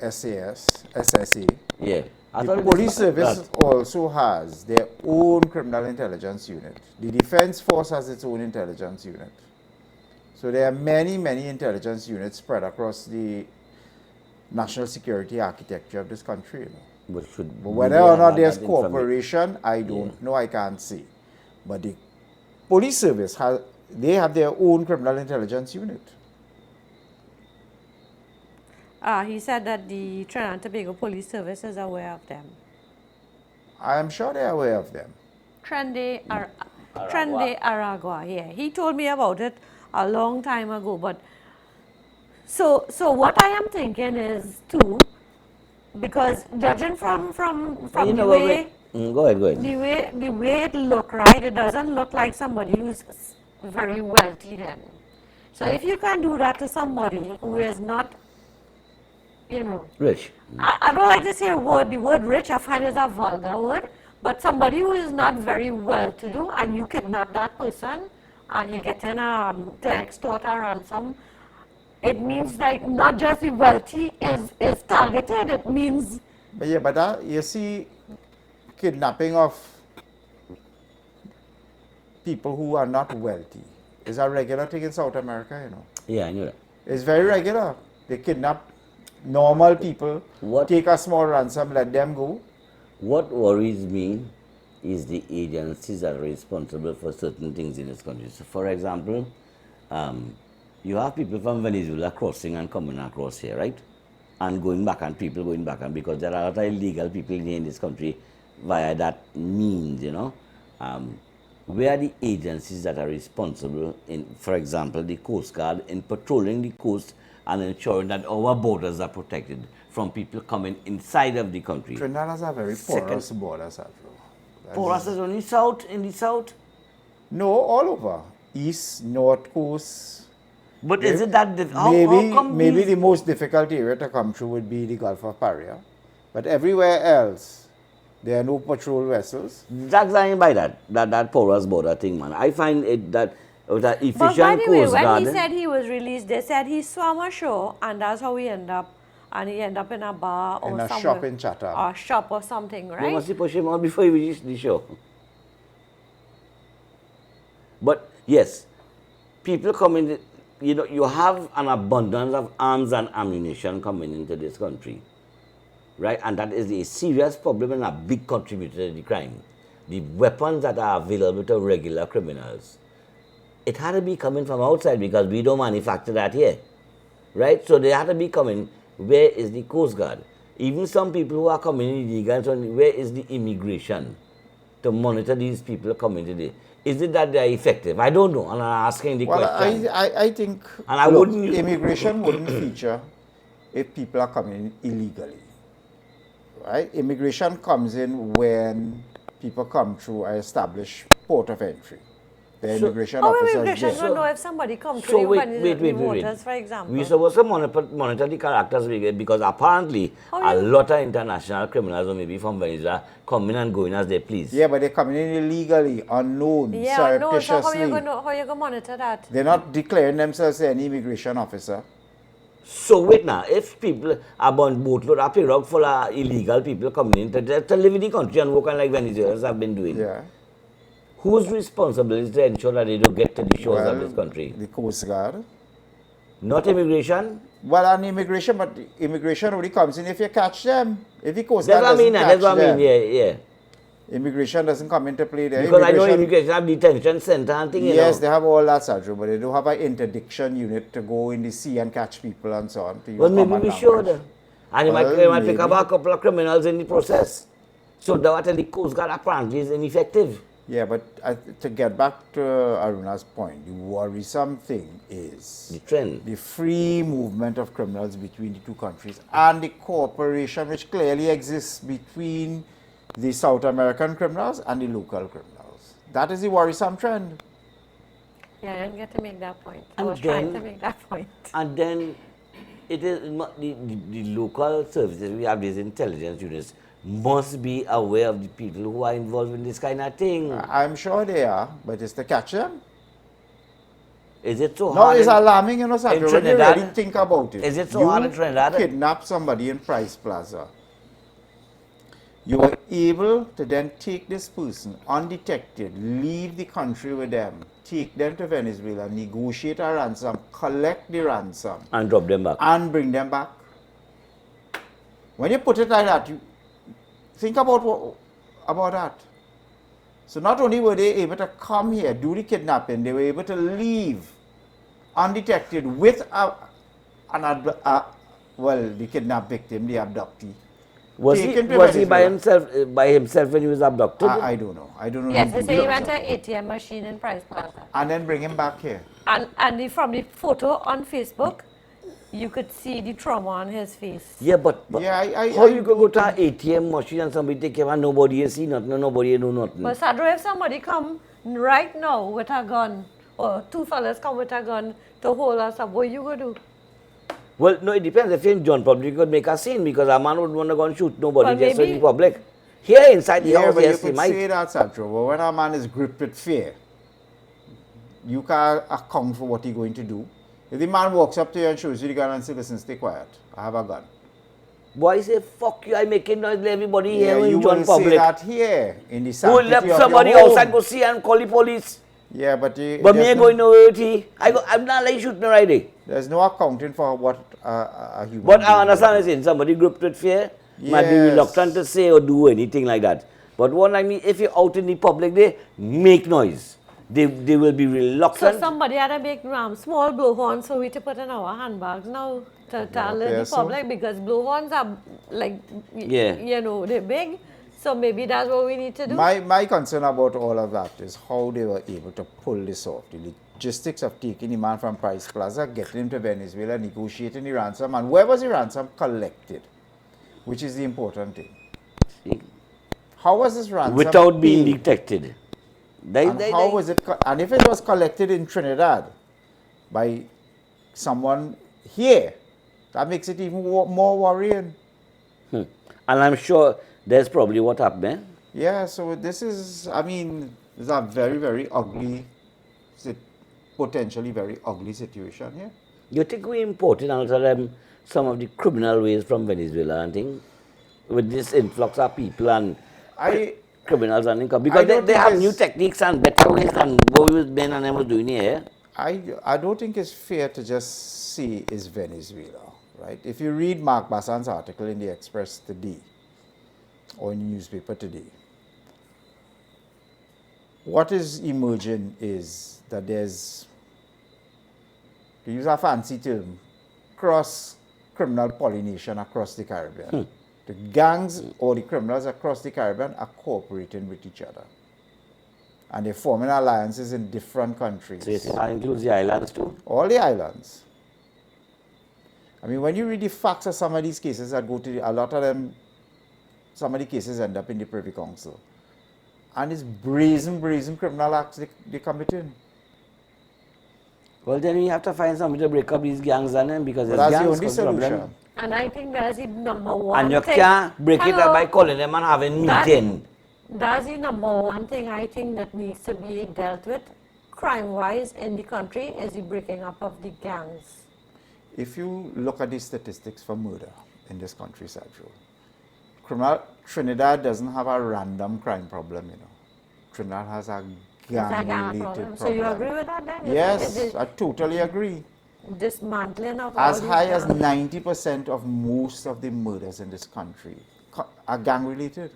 SAS, SSA.
Yeah.
The police service also has their own criminal intelligence unit. The defense force has its own intelligence unit. So there are many, many intelligence units spread across the national security architecture of this country. But whether or not there's cooperation, I don't know, I can't say. But the police service, they have their own criminal intelligence unit.
He said that the Trinidad and Tobago Police Service is aware of them.
I am sure they are aware of them.
Tren de Aragua, yeah. He told me about it a long time ago, but so what I am thinking is too, because judging from the way
go ahead.
The way it look, right, it doesn't look like somebody who's very wealthy then. So if you can do that to somebody who is not,
rich.
I don't like to say the word rich, I find it's a vulgar word, but somebody who is not very well to do and you kidnap that person and you get in to extort a ransom, it means like not just the wealthy is targeted, it means
But yeah, but that, you see, kidnapping of people who are not wealthy is a regular thing in South America, you know.
Yeah, I know that.
It's very regular. They kidnap normal people,
What
take a small ransom, let them go.
What worries me is the agencies that are responsible for certain things in this country. So, for example, you have people from Venezuela crossing and coming across here, right? And going back, and people going back, and because there are a lot of illegal people in this country via that means, you know. Where are the agencies that are responsible in, for example, the Coast Guard, in patrolling the coast and ensuring that our borders are protected from people coming inside of the country?
Trinidad has a very porous border, Sadro.
Porous is only south, in the south.
No, all over. East, north coast.
But is it that how come
Maybe
these-
the most difficult area to come through would be the Gulf of Paria. But everywhere else, there are no patrol vessels.
That's what I mean by that porous border thing, man. I find it that with an
But by
efficient
the way,
Coast
when
Guard.
he said he was released, they said he swam ashore, and that's how he ended up. And he ended up in a bar or
In a
somewhere.
shop in Chatham.
Or a shop or something,
They
right?
must push him out before he reaches the shore. But yes, people coming, you know, you have an abundance of arms and ammunition coming into this country, right? And that is a serious problem and a big contributor to the crime. The weapons that are available to regular criminals. It had to be coming from outside because we don't manufacture that here, right? So they had to be coming. Where is the Coast Guard? Even some people who are coming illegal, so where is the immigration to monitor these people coming today? Is it that they are effective? I don't know, and I'm asking the
Well,
question.
I think
And I
look,
wouldn't-
immigration wouldn't feature if people are coming in illegally. Right? Immigration comes in when people come through an established port of entry. The immigration
How
officers
immigration
there.
will know if somebody comes
So
through
wait.
the waters, for example?
We supposed to monitor the characters we get because apparently
How
a
you-
lot of international criminals or maybe from Venezuela coming and going as they please.
Yeah, but they're coming in illegally, unknown,
Yeah, no. So
surreptitiously.
how you gonna monitor that?
They're not declaring themselves any immigration officer.
So wait now, if people are on boatload, a pirogue full of illegal people coming in to live in the country and work like Venezuelans have been doing,
Yeah.
whose responsibility is to ensure that they don't get to the shores of
Well,
this country?
the Coast Guard.
Not immigration?
Well, on immigration, but immigration only comes in if you catch them. If the Coast
That's
Guard
what I
doesn't
mean,
catch
that's what I
them,
mean, yeah.
immigration doesn't come into play there.
Because I know immigration have detention center and thing, you
Yes,
know.
they have all that, Sadro, but they don't have an interdiction unit to go in the sea and catch people and so on. To use
Well, maybe
common
we
language.
should. And you
Well,
might pick up
maybe.
a couple of criminals in the process. So that the Coast Guard apparently is ineffective.
Yeah, but to get back to Aruna's point, the worrisome thing is
The trend.
the free movement of criminals between the two countries and the cooperation which clearly exists between the South American criminals and the local criminals. That is the worrisome trend.
Yeah, I didn't get to make that point. I
And
was trying to
then-
make that point.
And then it is the local services, we have these intelligence units, must be aware of the people who are involved in this kind of thing.
I'm sure they are, but it's to catch them.
Is it so
No,
hard?
it's
in-
alarming, you know, Sandra, when you
Trinidad?
really think about it.
Is it so hard in Trinidad?
Kidnap somebody in Price Plaza. You are able to then take this person undetected, leave the country with them, take them to Venezuela, negotiate a ransom, collect the ransom,
And drop them back.
and bring them back. When you put it like that, you think about that. So not only were they able to come here, do the kidnapping, they were able to leave undetected with the kidnapped victim, the abductee.
Was
taken
he,
to
was he by
Venezuela.
himself when he was abducted?
I don't know. I don't know.
Yes,
the
they say he
details
went
of
to an
it.
ATM machine in Price Plaza.
And then bring him back here.
And from the photo on Facebook, you could see the trauma on his face.
Yeah, but
Yeah,
how you could go to an ATM machine and somebody take him and nobody has seen nothing, nobody know nothing.
But Sadro, if somebody come right now with a gun, or two fellas come with a gun to hold us up, what you gonna do?
Well, no, it depends. If in John public, you could make a scene because a man would want to go and shoot nobody
Well,
just in
maybe-
the public. Here inside the
Yeah,
house,
but
yes,
you
he
could
might.
say that, Sandro. But when a man is gripped with fear, you can't account for what he's going to do. If the man walks up to you and shows you the gun and says, listen, stay quiet, I have a gun.
Boy say, fuck you, I making noise, let everybody
Yeah,
hear
you
you John
will say
public.
that here in the
Who
sanctity
left
of your
somebody
home.
outside go see and call the police?
Yeah, but you,
But me ain't going nowhere with he. I'm not like shooting right there.
there's no accounting for what a human
But
being
I understand what
will
you're saying. Somebody gripped with fear might be
Yes.
reluctant to say or do anything like that. But what I mean, if you're out in the public, they make noise. They will be
So
reluctant.
somebody had to make small blowhorns for we to put in our handbags now to tell the
appear so.
public because blowhorns are like,
Yeah.
you know, they're big. So maybe that's what we need to do.
My concern about all of that is how they were able to pull this off. The logistics of taking the man from Price Plaza, getting him to Venezuela, negotiating the ransom, and where was the ransom collected? Which is the important thing.
See?
How was this ransom
Without being
paid?
detected.
And how was it? And if it was collected in Trinidad by someone here, that makes it even more worrying.
And I'm sure that's probably what happened. Eh?
Yeah, so this is, I mean, it's a very, very ugly, potentially very ugly situation here.
You think we imported and tell them some of the criminal ways from Venezuela and things with this influx of people and criminals and income because they have new techniques and better ways than what we men and them was doing here.
I don't think it's fair to just say it's Venezuela, right? If you read Mark Bassan's article in the Express today, or in the newspaper today, what is emerging is that there's, to use a fancy term, cross-criminal pollination across the Caribbean. The gangs or the criminals across the Caribbean are cooperating with each other. And they're forming alliances in different countries.
So that includes the islands too?
All the islands. I mean, when you read the facts of some of these cases that go to a lot of them, some of the cases end up in the Privy Council. And it's brazen criminal acts they committing.
Well, then we have to find somebody to break up these gangs and them because
But
it's
that's the
gangs
only
cause problem.
solution.
And I think that's the number one
And you
thing.
can't break it up by calling them and having meeting.
That's the number one thing I think that needs to be dealt with crime-wise in the country is the breaking up of the gangs.
If you look at the statistics for murder in this country, Sergio, Trinidad doesn't have a random crime problem, you know. Trinidad has a gang-related problem.
So you agree with that then?
Yes, I totally agree.
Dismantling of
As
all
high
these
as
gangs.
90% of most of the murders in this country are gang-related.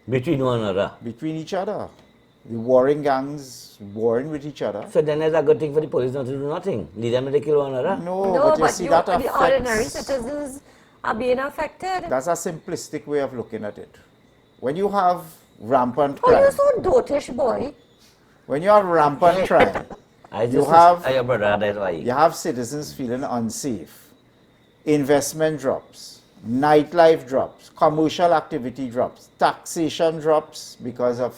Between one another.
Between each other. The warring gangs warring with each other.
So then it's a good thing for the police not to do nothing. Leave them to kill one another.
No, but you see that
the ordinary
affects.
citizens are being affected.
That's a simplistic way of looking at it. When you have rampant
Oh,
crime,
you're so dotish, boy.
when you have rampant crime,
I
you
just
have
your brother, that's why.
you have citizens feeling unsafe. Investment drops, nightlife drops, commercial activity drops, taxation drops because of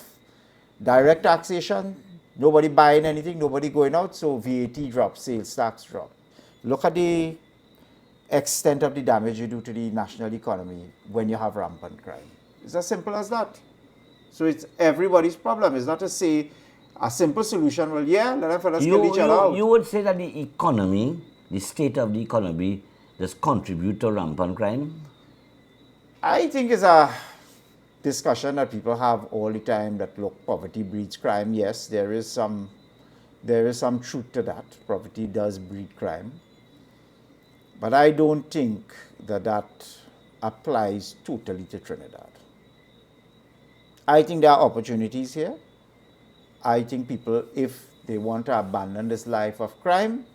direct taxation. Nobody buying anything, nobody going out, so VAT drops, sales tax drop. Look at the extent of the damage you do to the national economy when you have rampant crime. It's as simple as that. So it's everybody's problem. It's not to say a simple solution, well, yeah, let them fellas kill each other out.
You would say that the economy, the state of the economy, does contribute to rampant crime?
I think it's a discussion that people have all the time that, look, poverty breeds crime. Yes, there is some truth to that. Poverty does breed crime. But I don't think that applies totally to Trinidad. I think there are opportunities here. I think people, if they want to abandon this life of crime,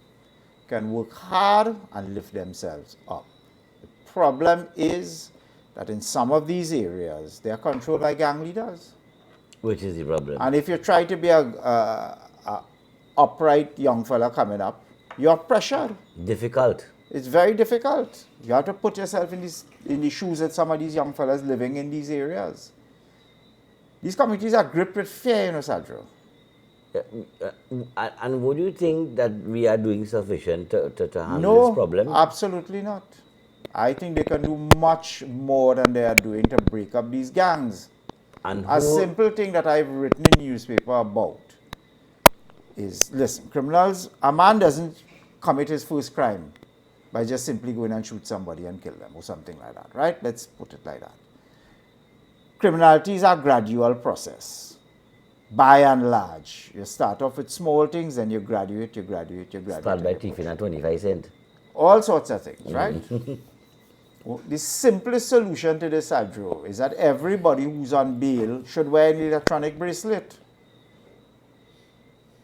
can work hard and lift themselves up. The problem is that in some of these areas, they are controlled by gang leaders.
Which is the problem?
And if you try to be a upright young fella coming up, you're pressured.
Difficult.
It's very difficult. You have to put yourself in the shoes of some of these young fellas living in these areas. These communities are gripped with fear, you know, Sadro.
And would you think that we are doing sufficient to handle
No,
this problem?
absolutely not. I think they can do much more than they are doing to break up these gangs.
And
A simple thing that I've written in the newspaper about is, listen, criminals, a man doesn't commit his first crime by just simply going and shoot somebody and kill them or something like that, right? Let's put it like that. Criminality is a gradual process, by and large. You start off with small things, then you graduate.
Start by thieving at 25 cents.
All sorts of things, right? Well, the simplest solution to this, Adjo, is that everybody who's on bail should wear an electronic bracelet,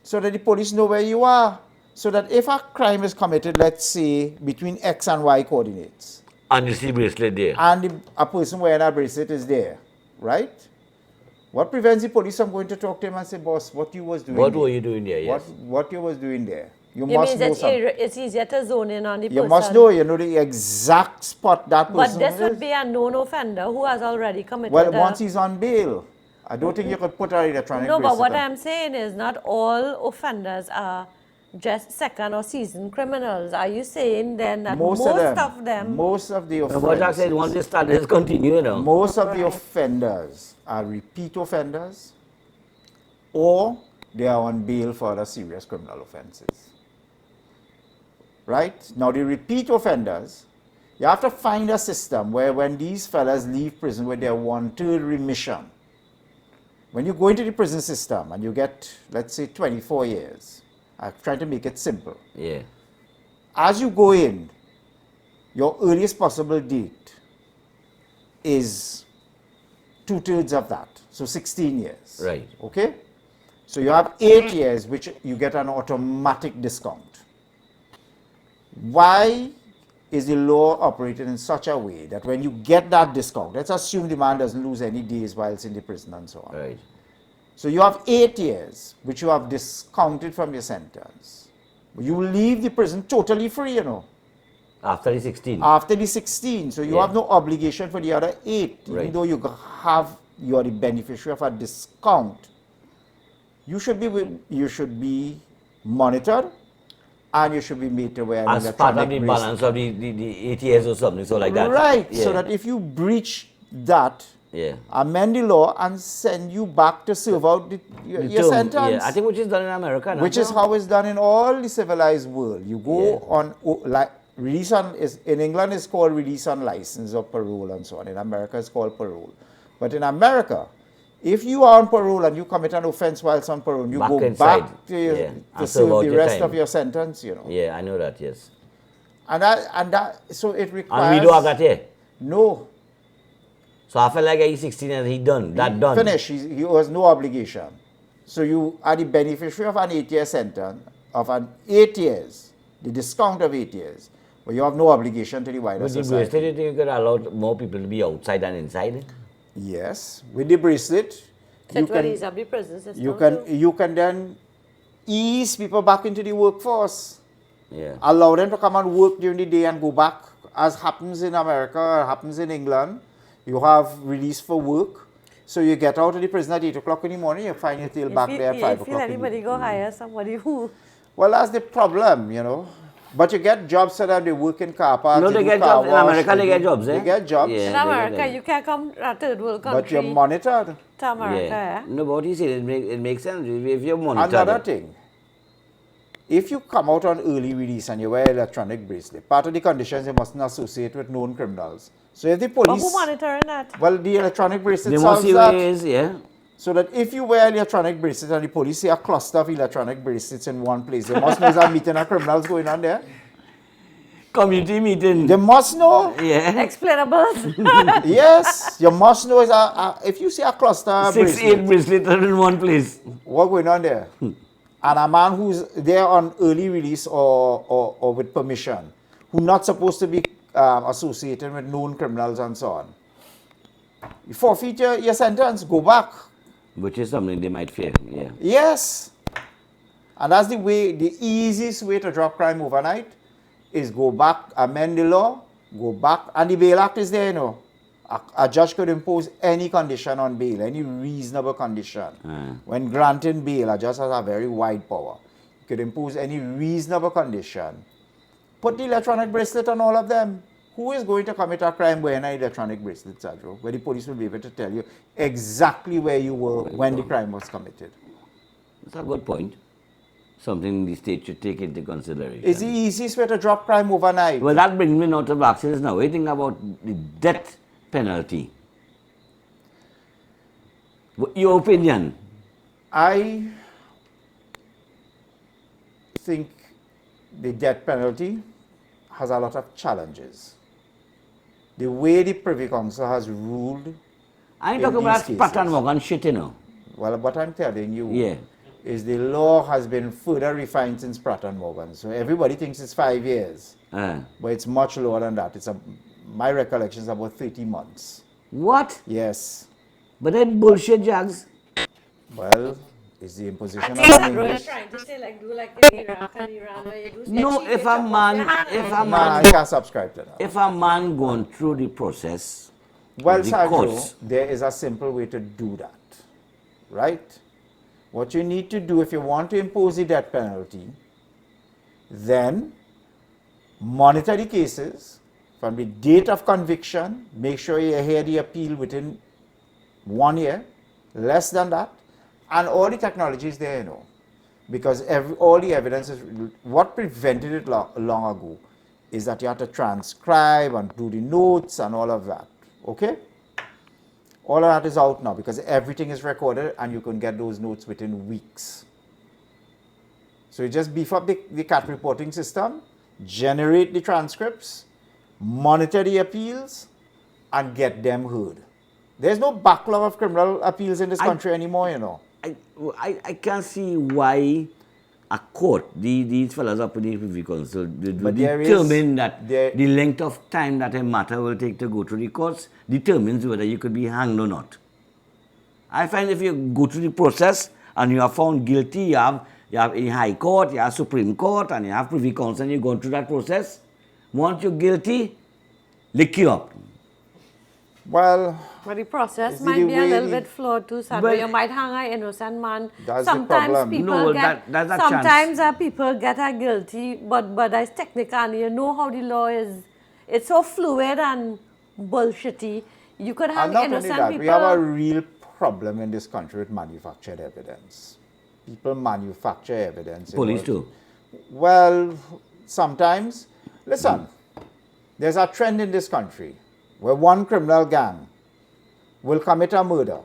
so that the police know where you are. So that if a crime is committed, let's say, between X and Y coordinates,
And you see bracelet there.
and a person wearing a bracelet is there, right? What prevents the police from going to talk to him and say, boss, what you was doing
What
there?
were you doing there? Yes.
What you was doing there? You
It
must
means
know something.
it's easier to zone in on the
You
person.
must know, you know the exact spot that person
But this
is.
would be a known offender who has already committed
Well,
a...
once he's on bail, I don't think you could put an electronic
No, but
bracelet
what
on.
I'm saying is not all offenders are just second or seasoned criminals. Are you saying then that most of them
most of the
But I said, once
offenders,
they start, let's continue, you know.
most of the offenders are repeat offenders, or they are on bail for other serious criminal offenses. Right? Now, the repeat offenders, you have to find a system where when these fellas leave prison with their 1/3 remission, when you go into the prison system and you get, let's say, 24 years, I'm trying to make it simple.
Yeah.
As you go in, your earliest possible date is 2/3 of that, so 16 years.
Right.
Okay? So you have 8 years, which you get an automatic discount. Why is the law operated in such a way that when you get that discount, let's assume the man doesn't lose any days while it's in the prison and so on.
Right.
So you have 8 years, which you have discounted from your sentence. You leave the prison totally free, you know,
After the 16.
after the 16. So you
Yeah.
have no obligation for the other 8, even
Right.
though you are the beneficiary of a discount. You should be monitored, and you should be made to wear an
As part of
electronic
the
bracelet.
balance of the 8 years or something, so like that.
Right,
Yeah.
so that if you breach that,
Yeah.
amend the law and send you back to serve out your
The term,
sentence.
Yeah, I think which is done in America now.
Which is how it's done in all the civilized world. You go
Yeah.
on, like, release on, in England it's called release on license or parole and so on. In America it's called parole. But in America, if you are on parole and you commit an offense whilst on parole, you
Back
go
inside.
back to,
Yeah.
to
And
serve
serve out
the
your
rest
time.
of your sentence, you know.
Yeah, I know that, yes.
So it requires...
And we don't have that here.
No.
So I feel like he's 16 and he done. That done.
Finish. He has no obligation. So you are the beneficiary of an 8-year sentence, of an 8 years, the discount of 8 years, but you have no obligation to the wider
With the
society.
bracelet, you think you could allow more people to be outside than inside?
Yes, with the bracelet, you
That will
can,
ease up the prison system too.
you can then ease people back into the workforce.
Yeah.
Allow them to come and work during the day and go back, as happens in America, happens in England. You have release for work, so you get out of the prison at 8 o'clock in the morning, you find your tail back there at 5
If
o'clock in the
anybody
evening.
go hire somebody who...
Well, that's the problem, you know. But you get jobs so that they work in car parks.
No, they
do
get
car
jobs. In
wash,
America, they get
do-
jobs, eh?
They get jobs,
Yeah.
In
they get
America,
them.
you can't come to a third world
but you're
country
monitored.
to America,
Yeah.
eh?
No, but what he said, it makes sense. If you're monitored.
Another thing, if you come out on early release and you wear electronic bracelet, part of the conditions you mustn't associate with known criminals. So if the
But
police,
who monitoring that?
well, the electronic bracelet
They must
solves
see where
that.
he is, yeah.
So that if you wear electronic bracelets and the police see a cluster of electronic bracelets in one place, they must know there's a meeting of criminals going on there.
Community meeting.
They must know.
Yeah.
Explainables.
Yes, you must know. If you see a cluster of
6, 8
bracelets,
bracelets in one place.
what going on there? And a man who's there on early release or with permission, who's not supposed to be associated with known criminals and so on. You forfeit your sentence, go back.
Which is something they might fear, yeah.
Yes. And that's the easiest way to drop crime overnight is go back, amend the law, go back, and the bail act is there, you know. A judge could impose any condition on bail, any reasonable condition. When granting bail, a judge has a very wide power. He could impose any reasonable condition. Put the electronic bracelet on all of them. Who is going to commit a crime wearing an electronic bracelet, Sadro? Where the police will be able to tell you exactly where you were when the crime was committed.
That's a good point. something the state should take into consideration.
It's the easiest way to drop crime overnight.
Well, that brings me now to vaccines now. What do you think about the death penalty? Your opinion?
I think the death penalty has a lot of challenges. The way the Privy Council has ruled,
I ain't
in
talking about
these
Pratt and
cases.
Morgan shit, you know.
well, what I'm telling you
Yeah.
is the law has been further refined since Pratt and Morgan. So everybody thinks it's 5 years, but it's much lower than that. My recollection is about 30 months.
What?
Yes.
But that bullshit, Jags.
Well, it's the imposition of
That's
an
what you're
English.
trying to say, like do like in Iraq and Iran, where you do
No,
sexy
if a
chop off
man,
your hand
if
and
a
you-
Man, I
man,
can't subscribe to that.
if a man gone through the process,
Well,
the
Sergio,
courts,
there is a simple way to do that, right? What you need to do if you want to impose the death penalty, then monitor the cases from the date of conviction, make sure you hear the appeal within 1 year, less than that, and all the technology is there, because all the evidence is, what prevented it long ago is that you had to transcribe and do the notes and all of that, okay? All of that is out now because everything is recorded and you can get those notes within weeks. So you just beef up the CAT reporting system, generate the transcripts, monitor the appeals, and get them heard. There's no backlog of criminal appeals in this country anymore,
I can't see why a court, these fellas up in the Privy Council, will
But there is-
determine that
there-
the length of time that a matter will take to go through the courts determines whether you could be hanged or not. I find if you go through the process and you are found guilty, you have a High Court, you have Supreme Court, and you have Privy Council, and you're going through that process. Once you're guilty, lick you up.
Well,
But the process
Is it
might
the
be a
way
little
the-
bit flawed too, Sandra.
Well-
You might hang an innocent man.
That's the
Sometimes
problem.
people
No,
get,
that's a
sometimes
chance.
people get a guilty, but that's technical, and you know how the law is. It's so fluid and bullshitty. You could have
and not only
innocent
that,
people.
we have a real problem in this country with manufactured evidence. People manufacture evidence.
Police too.
Well, sometimes, listen, there's a trend in this country where one criminal gang will commit a murder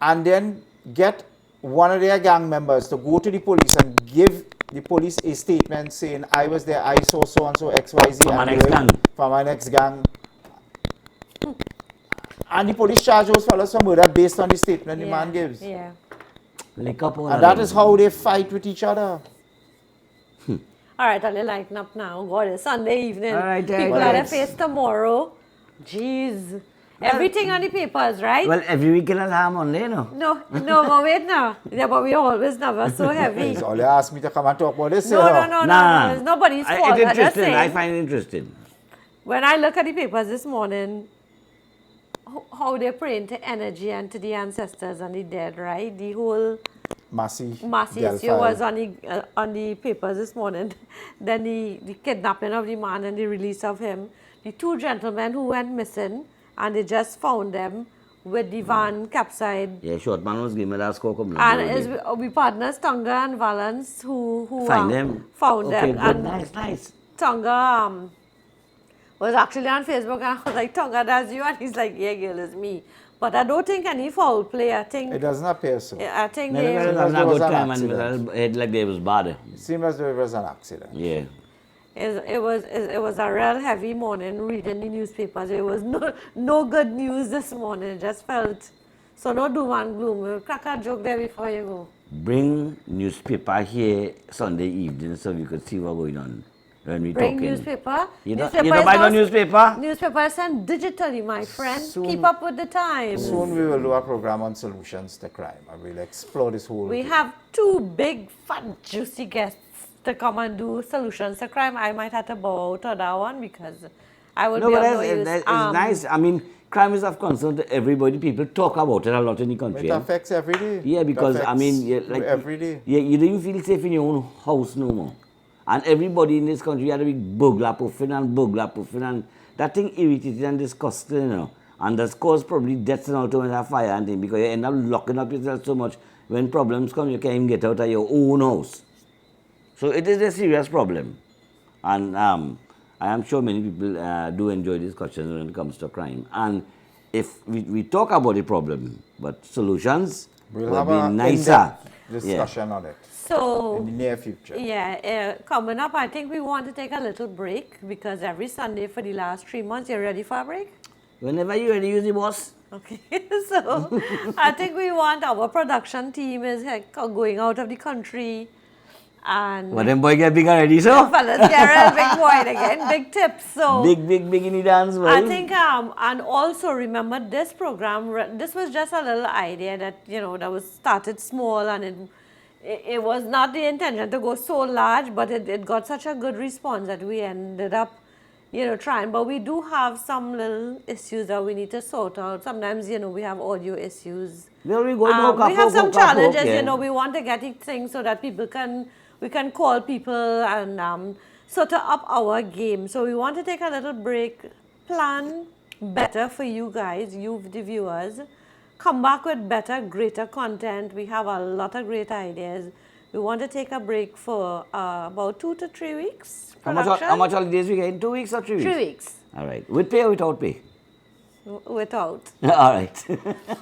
and then get one of their gang members to go to the police and give the police a statement saying, I was there, I saw so-and-so XYZ
From
and
an ex-gang.
from my next gang. And the police charge those fellows for murder based on the statement the man gives.
Yeah.
Lick up all
And
of
that
them.
is how they fight with each other.
All right, I'll lighten up now. God, it's Sunday evening.
All right,
People
well,
are their
it's-
face tomorrow. Jeez. Everything on the papers, right?
Well, every weekend I'll have Monday, no?
no, but wait now. Yeah, but we always never so heavy.
It's all they ask me to come and talk about this.
No,
you
no,
know.
no, no,
Nah.
no. It's nobody's fault.
It's
I'm just
interesting. I
saying,
find it interesting.
when I look at the papers this morning, how they're praying to energy and to the ancestors and the dead, right? The whole
Massey
issue
Delphi.
was on the papers this morning. Then the kidnapping of the man and the release of him. The two gentlemen who went missing, and they just found them with the van capsized.
Yeah, short man was giving me that score.
And it's we partners Tonga and Valance who
Find them.
found
Okay,
them.
good.
And
Nice.
Tonga was actually on Facebook, and I was like, Tonga, that's you? And he's like, yeah, girl, it's me. But I don't think any foul play. I think
It doesn't appear so.
I think
Never
they.
got
Seems
a
there was
good
an
time and
accident.
head like they was bad.
It seems as though it was an accident.
Yeah.
It was a real heavy morning reading the newspapers. It was no good news this morning. It just felt so no doom and gloom. We'll crack a joke there before you go.
Bring newspaper here Sunday evening so we could see what's going on when we
Bring
talking.
newspaper.
You don't
Newspaper is
buy no
now-
newspaper?
Newspaper is sent digitally, my friend.
Soon-
Keep up with the times.
Soon we will do a program on solutions to crime and we'll explore this whole
We
thing.
have two big, fun, juicy guests to come and do solutions to crime. I might have to bow out on that one because I will
No,
be
but
of no use.
it's nice. I mean, crime is of concern to everybody. People talk about it a lot in the
It
country.
affects every day.
Yeah,
It
because I
affects
mean,
you
like
every day.
Yeah, you don't feel safe in your own house no more. And everybody in this country had a big burglar puffing and that thing irritating and disgusting, you know. And that's caused probably deaths and all to when a fire and thing, because you end up locking up yourself so much. When problems come, you can't even get out of your own house. So it is a serious problem. And I am sure many people do enjoy discussions when it comes to crime. And if we talk about the problem, but solutions
We'll
will
have
be
an
nicer.
in-depth discussion on it
So,
in the near future.
yeah, coming up, I think we want to take a little break because every Sunday for the last 3 months, you're ready for a break?
Whenever you're ready, use the boss.
Okay, so I think we want our production team is going out of the country and
But them boy get big already, so?
fellas get a big point again, big tips. So
Big in the dance, boy.
I think, and also remember this program, this was just a little idea that, you know, that was started small and it was not the intention to go so large, but it got such a good response that we ended up, you know, trying. But we do have some little issues that we need to sort out. Sometimes, you know, we have audio issues.
There we go.
We have some challenges,
yeah.
you know, we want to get things so that we can call people and sort of up our game. So we want to take a little break, plan better for you guys, you the viewers, come back with better, greater content. We have a lot of great ideas. We want to take a break for about 2 to 3 weeks.
How much holidays we get in? 2 weeks or 3 weeks?
3 weeks.
All right. With pay or without pay?
Without.
All right.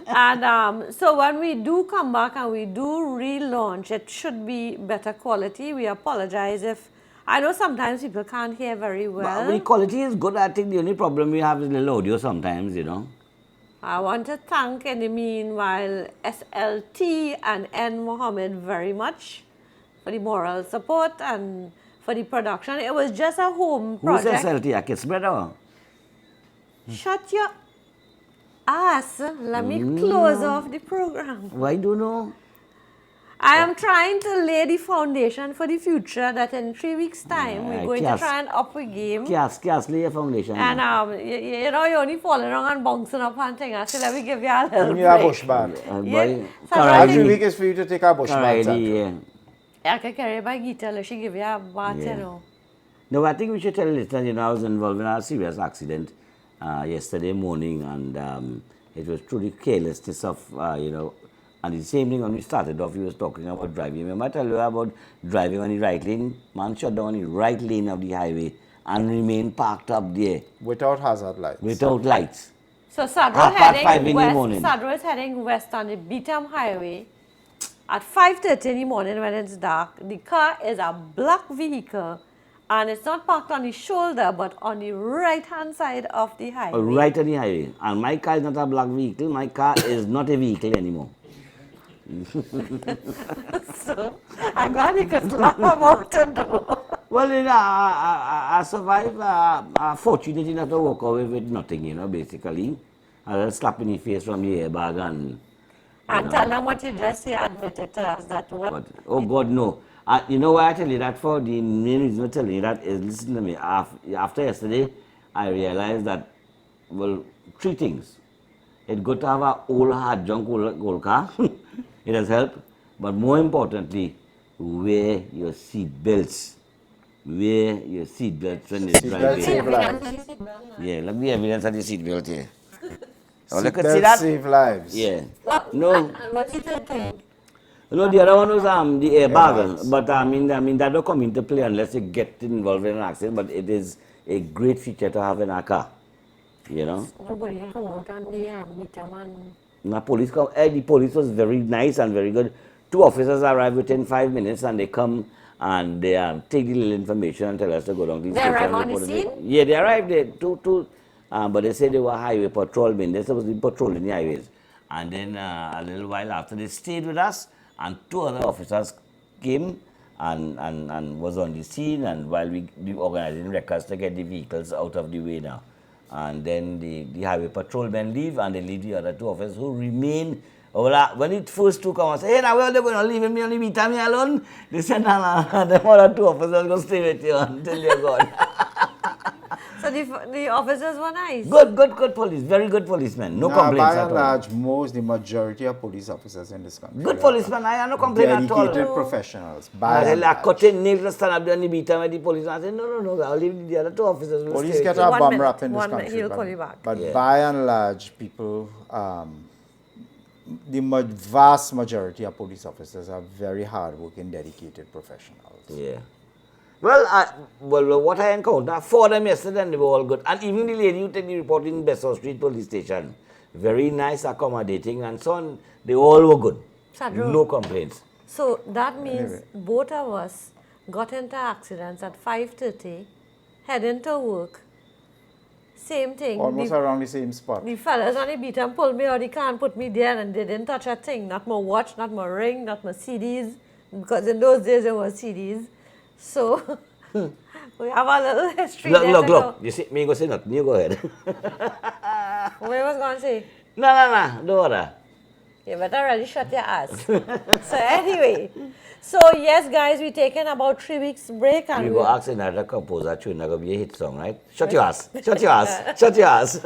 And so when we do come back and we do relaunch, it should be better quality. We apologize if, I know sometimes people can't hear very well.
But the quality is good. I think the only problem we have is the audio sometimes, you know.
I want to thank in the meanwhile SLT and N. Mohammed very much for the moral support and for the production. It was just a home project.
Who's SLT? A kiss brother?
Shut your ass. Let me close off the program.
Why do you know?
I am trying to lay the foundation for the future that in 3 weeks' time we're going to try and up a game.
Kias, lay a foundation.
And you know, you're only falling around and bouncing up and things. So let me give you a little
Give me
break.
a bush bath.
Yeah.
Every week is for you to take a bush bath.
Yeah.
I can carry my guitar, let she give you a bath, you know.
No, I think we should tell listeners, you know, I was involved in a serious accident yesterday morning, and it was truly carelessness of, you know, and the same thing when we started off, we was talking about driving. Remember I tell you about driving on the right lane? Man shut down the right lane of the highway and remain parked up there.
Without hazard lights.
Without lights.
So Sadro is heading west on the Beetham Highway at 5:30 in the morning when it's dark. The car is a black vehicle and it's not parked on the shoulder but on the right hand side of the highway.
Right on the highway. And my car is not a black vehicle. My car is not a vehicle anymore.
So I'm glad you could laugh about it though.
Well, you know, I survived. Fortunately not to walk away with nothing, you know, basically. I just slap in the face from the airbag and...
And tell them what you just admitted to us that what...
But, oh God, no. You know why I tell you that for? The main reason I tell you that is, listen to me, after yesterday, I realized that, well, 3 things. It's good to have an old hard junk old car. It has helped. But more importantly, wear your seat belts. Wear your seat belts when you're driving.
Save lives.
Yeah, let me evidence of the seat belt here. Oh, look, see
Seatbelts
that?
save lives.
Yeah. No.
What's the third thing?
No, the other one was the airbag.
Airbags.
But I mean that don't come into play unless you get involved in an accident. But it is a great feature to have in a car. You know.
Nobody come out and meet a man.
The police was very nice and very good. 2 officers arrived within 5 minutes and they come and they take the little information and tell us to go down to the
They
station.
arrived on the
report it.
scene?
Yeah, they arrived there. But they said they were highway patrolmen. They're supposed to be patrolling the highways. And then a little while after, they stayed with us and 2 other officers came and was on the scene, and while we organizing records to get the vehicles out of the way now. And then the highway patrolmen leave and they leave the other 2 officers who remain. When it first took on, I said, hey, now where are they going to leave me on the meet me alone? They said, no, the other 2 officers going to stay with you until you're gone.
So the officers were nice.
Good police. Very good policemen. No complaints
by
at
and
all.
large, the majority of police officers in this country
Good
are
policemen. I have no complaint at all.
dedicated professionals. By
I
and
like
large.
cutting nails and stand up there on the beat with the police. I say, no, I'll leave the other two officers. Will
Police
stay
get
with
a
you."
1
bum
minute,
rap in this
1 minute,
country.
he'll call you back.
But
Yeah.
by and large, people, the vast majority of police officers are very hardworking, dedicated professionals.
Yeah. Well, what I encountered, 4 of them yesterday, and they were all good. And even the lady who take the report in Besson Street Police Station, very nice, accommodating, and so on. They all were good.
Sadro.
No complaints.
So that means
Anyway.
both of us got into accidents at 5:30, heading to work. Same thing.
Almost around the same spot.
The fellas on the beat and pulled me out the car and put me there, and they didn't touch a thing. Not my watch, not my ring, not my CDs. Because in those days there were CDs. So we have a little history there.
Look. You see, me go say nothing. You go ahead.
What I was going to say?
No. Don't worry.
You better really shut your ass. So anyway, so yes guys, we're taking about 3 weeks break and
You go ask another composer tune, not gonna be a hit song, right? Shut your ass. Shut your ass. Shut your ass.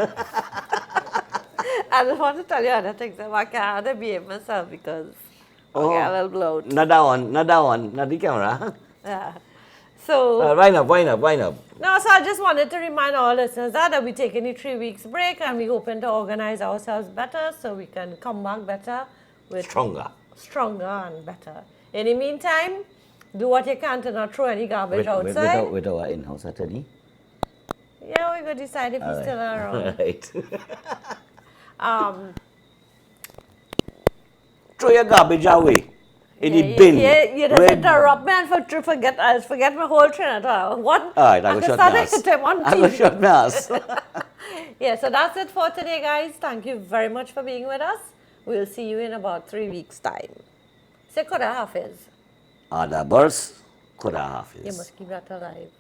I just want to tell you other things. I can't behave myself because I get a little bloat.
Not that one. Not the camera.
Yeah. So
Wind up.
no, so I just wanted to remind our listeners that we're taking a 3 weeks break and we're hoping to organize ourselves better so we can come back better with stronger and better. In the meantime, do what you can to not throw any garbage outside.
With our in-house attorney.
Yeah, we're going to decide if he's still around.
Right.
Um,
Throw your garbage away. In the bin.
You just interrupt me and forget my whole train of thought. What?
All right, I will shut my ass. I will shut my ass.
Yeah, so that's it for today, guys. Thank you very much for being with us. We'll see you in about 3 weeks' time. Say Khuda Hafiz.
Adabars, Khuda Hafiz.
You must keep that alive.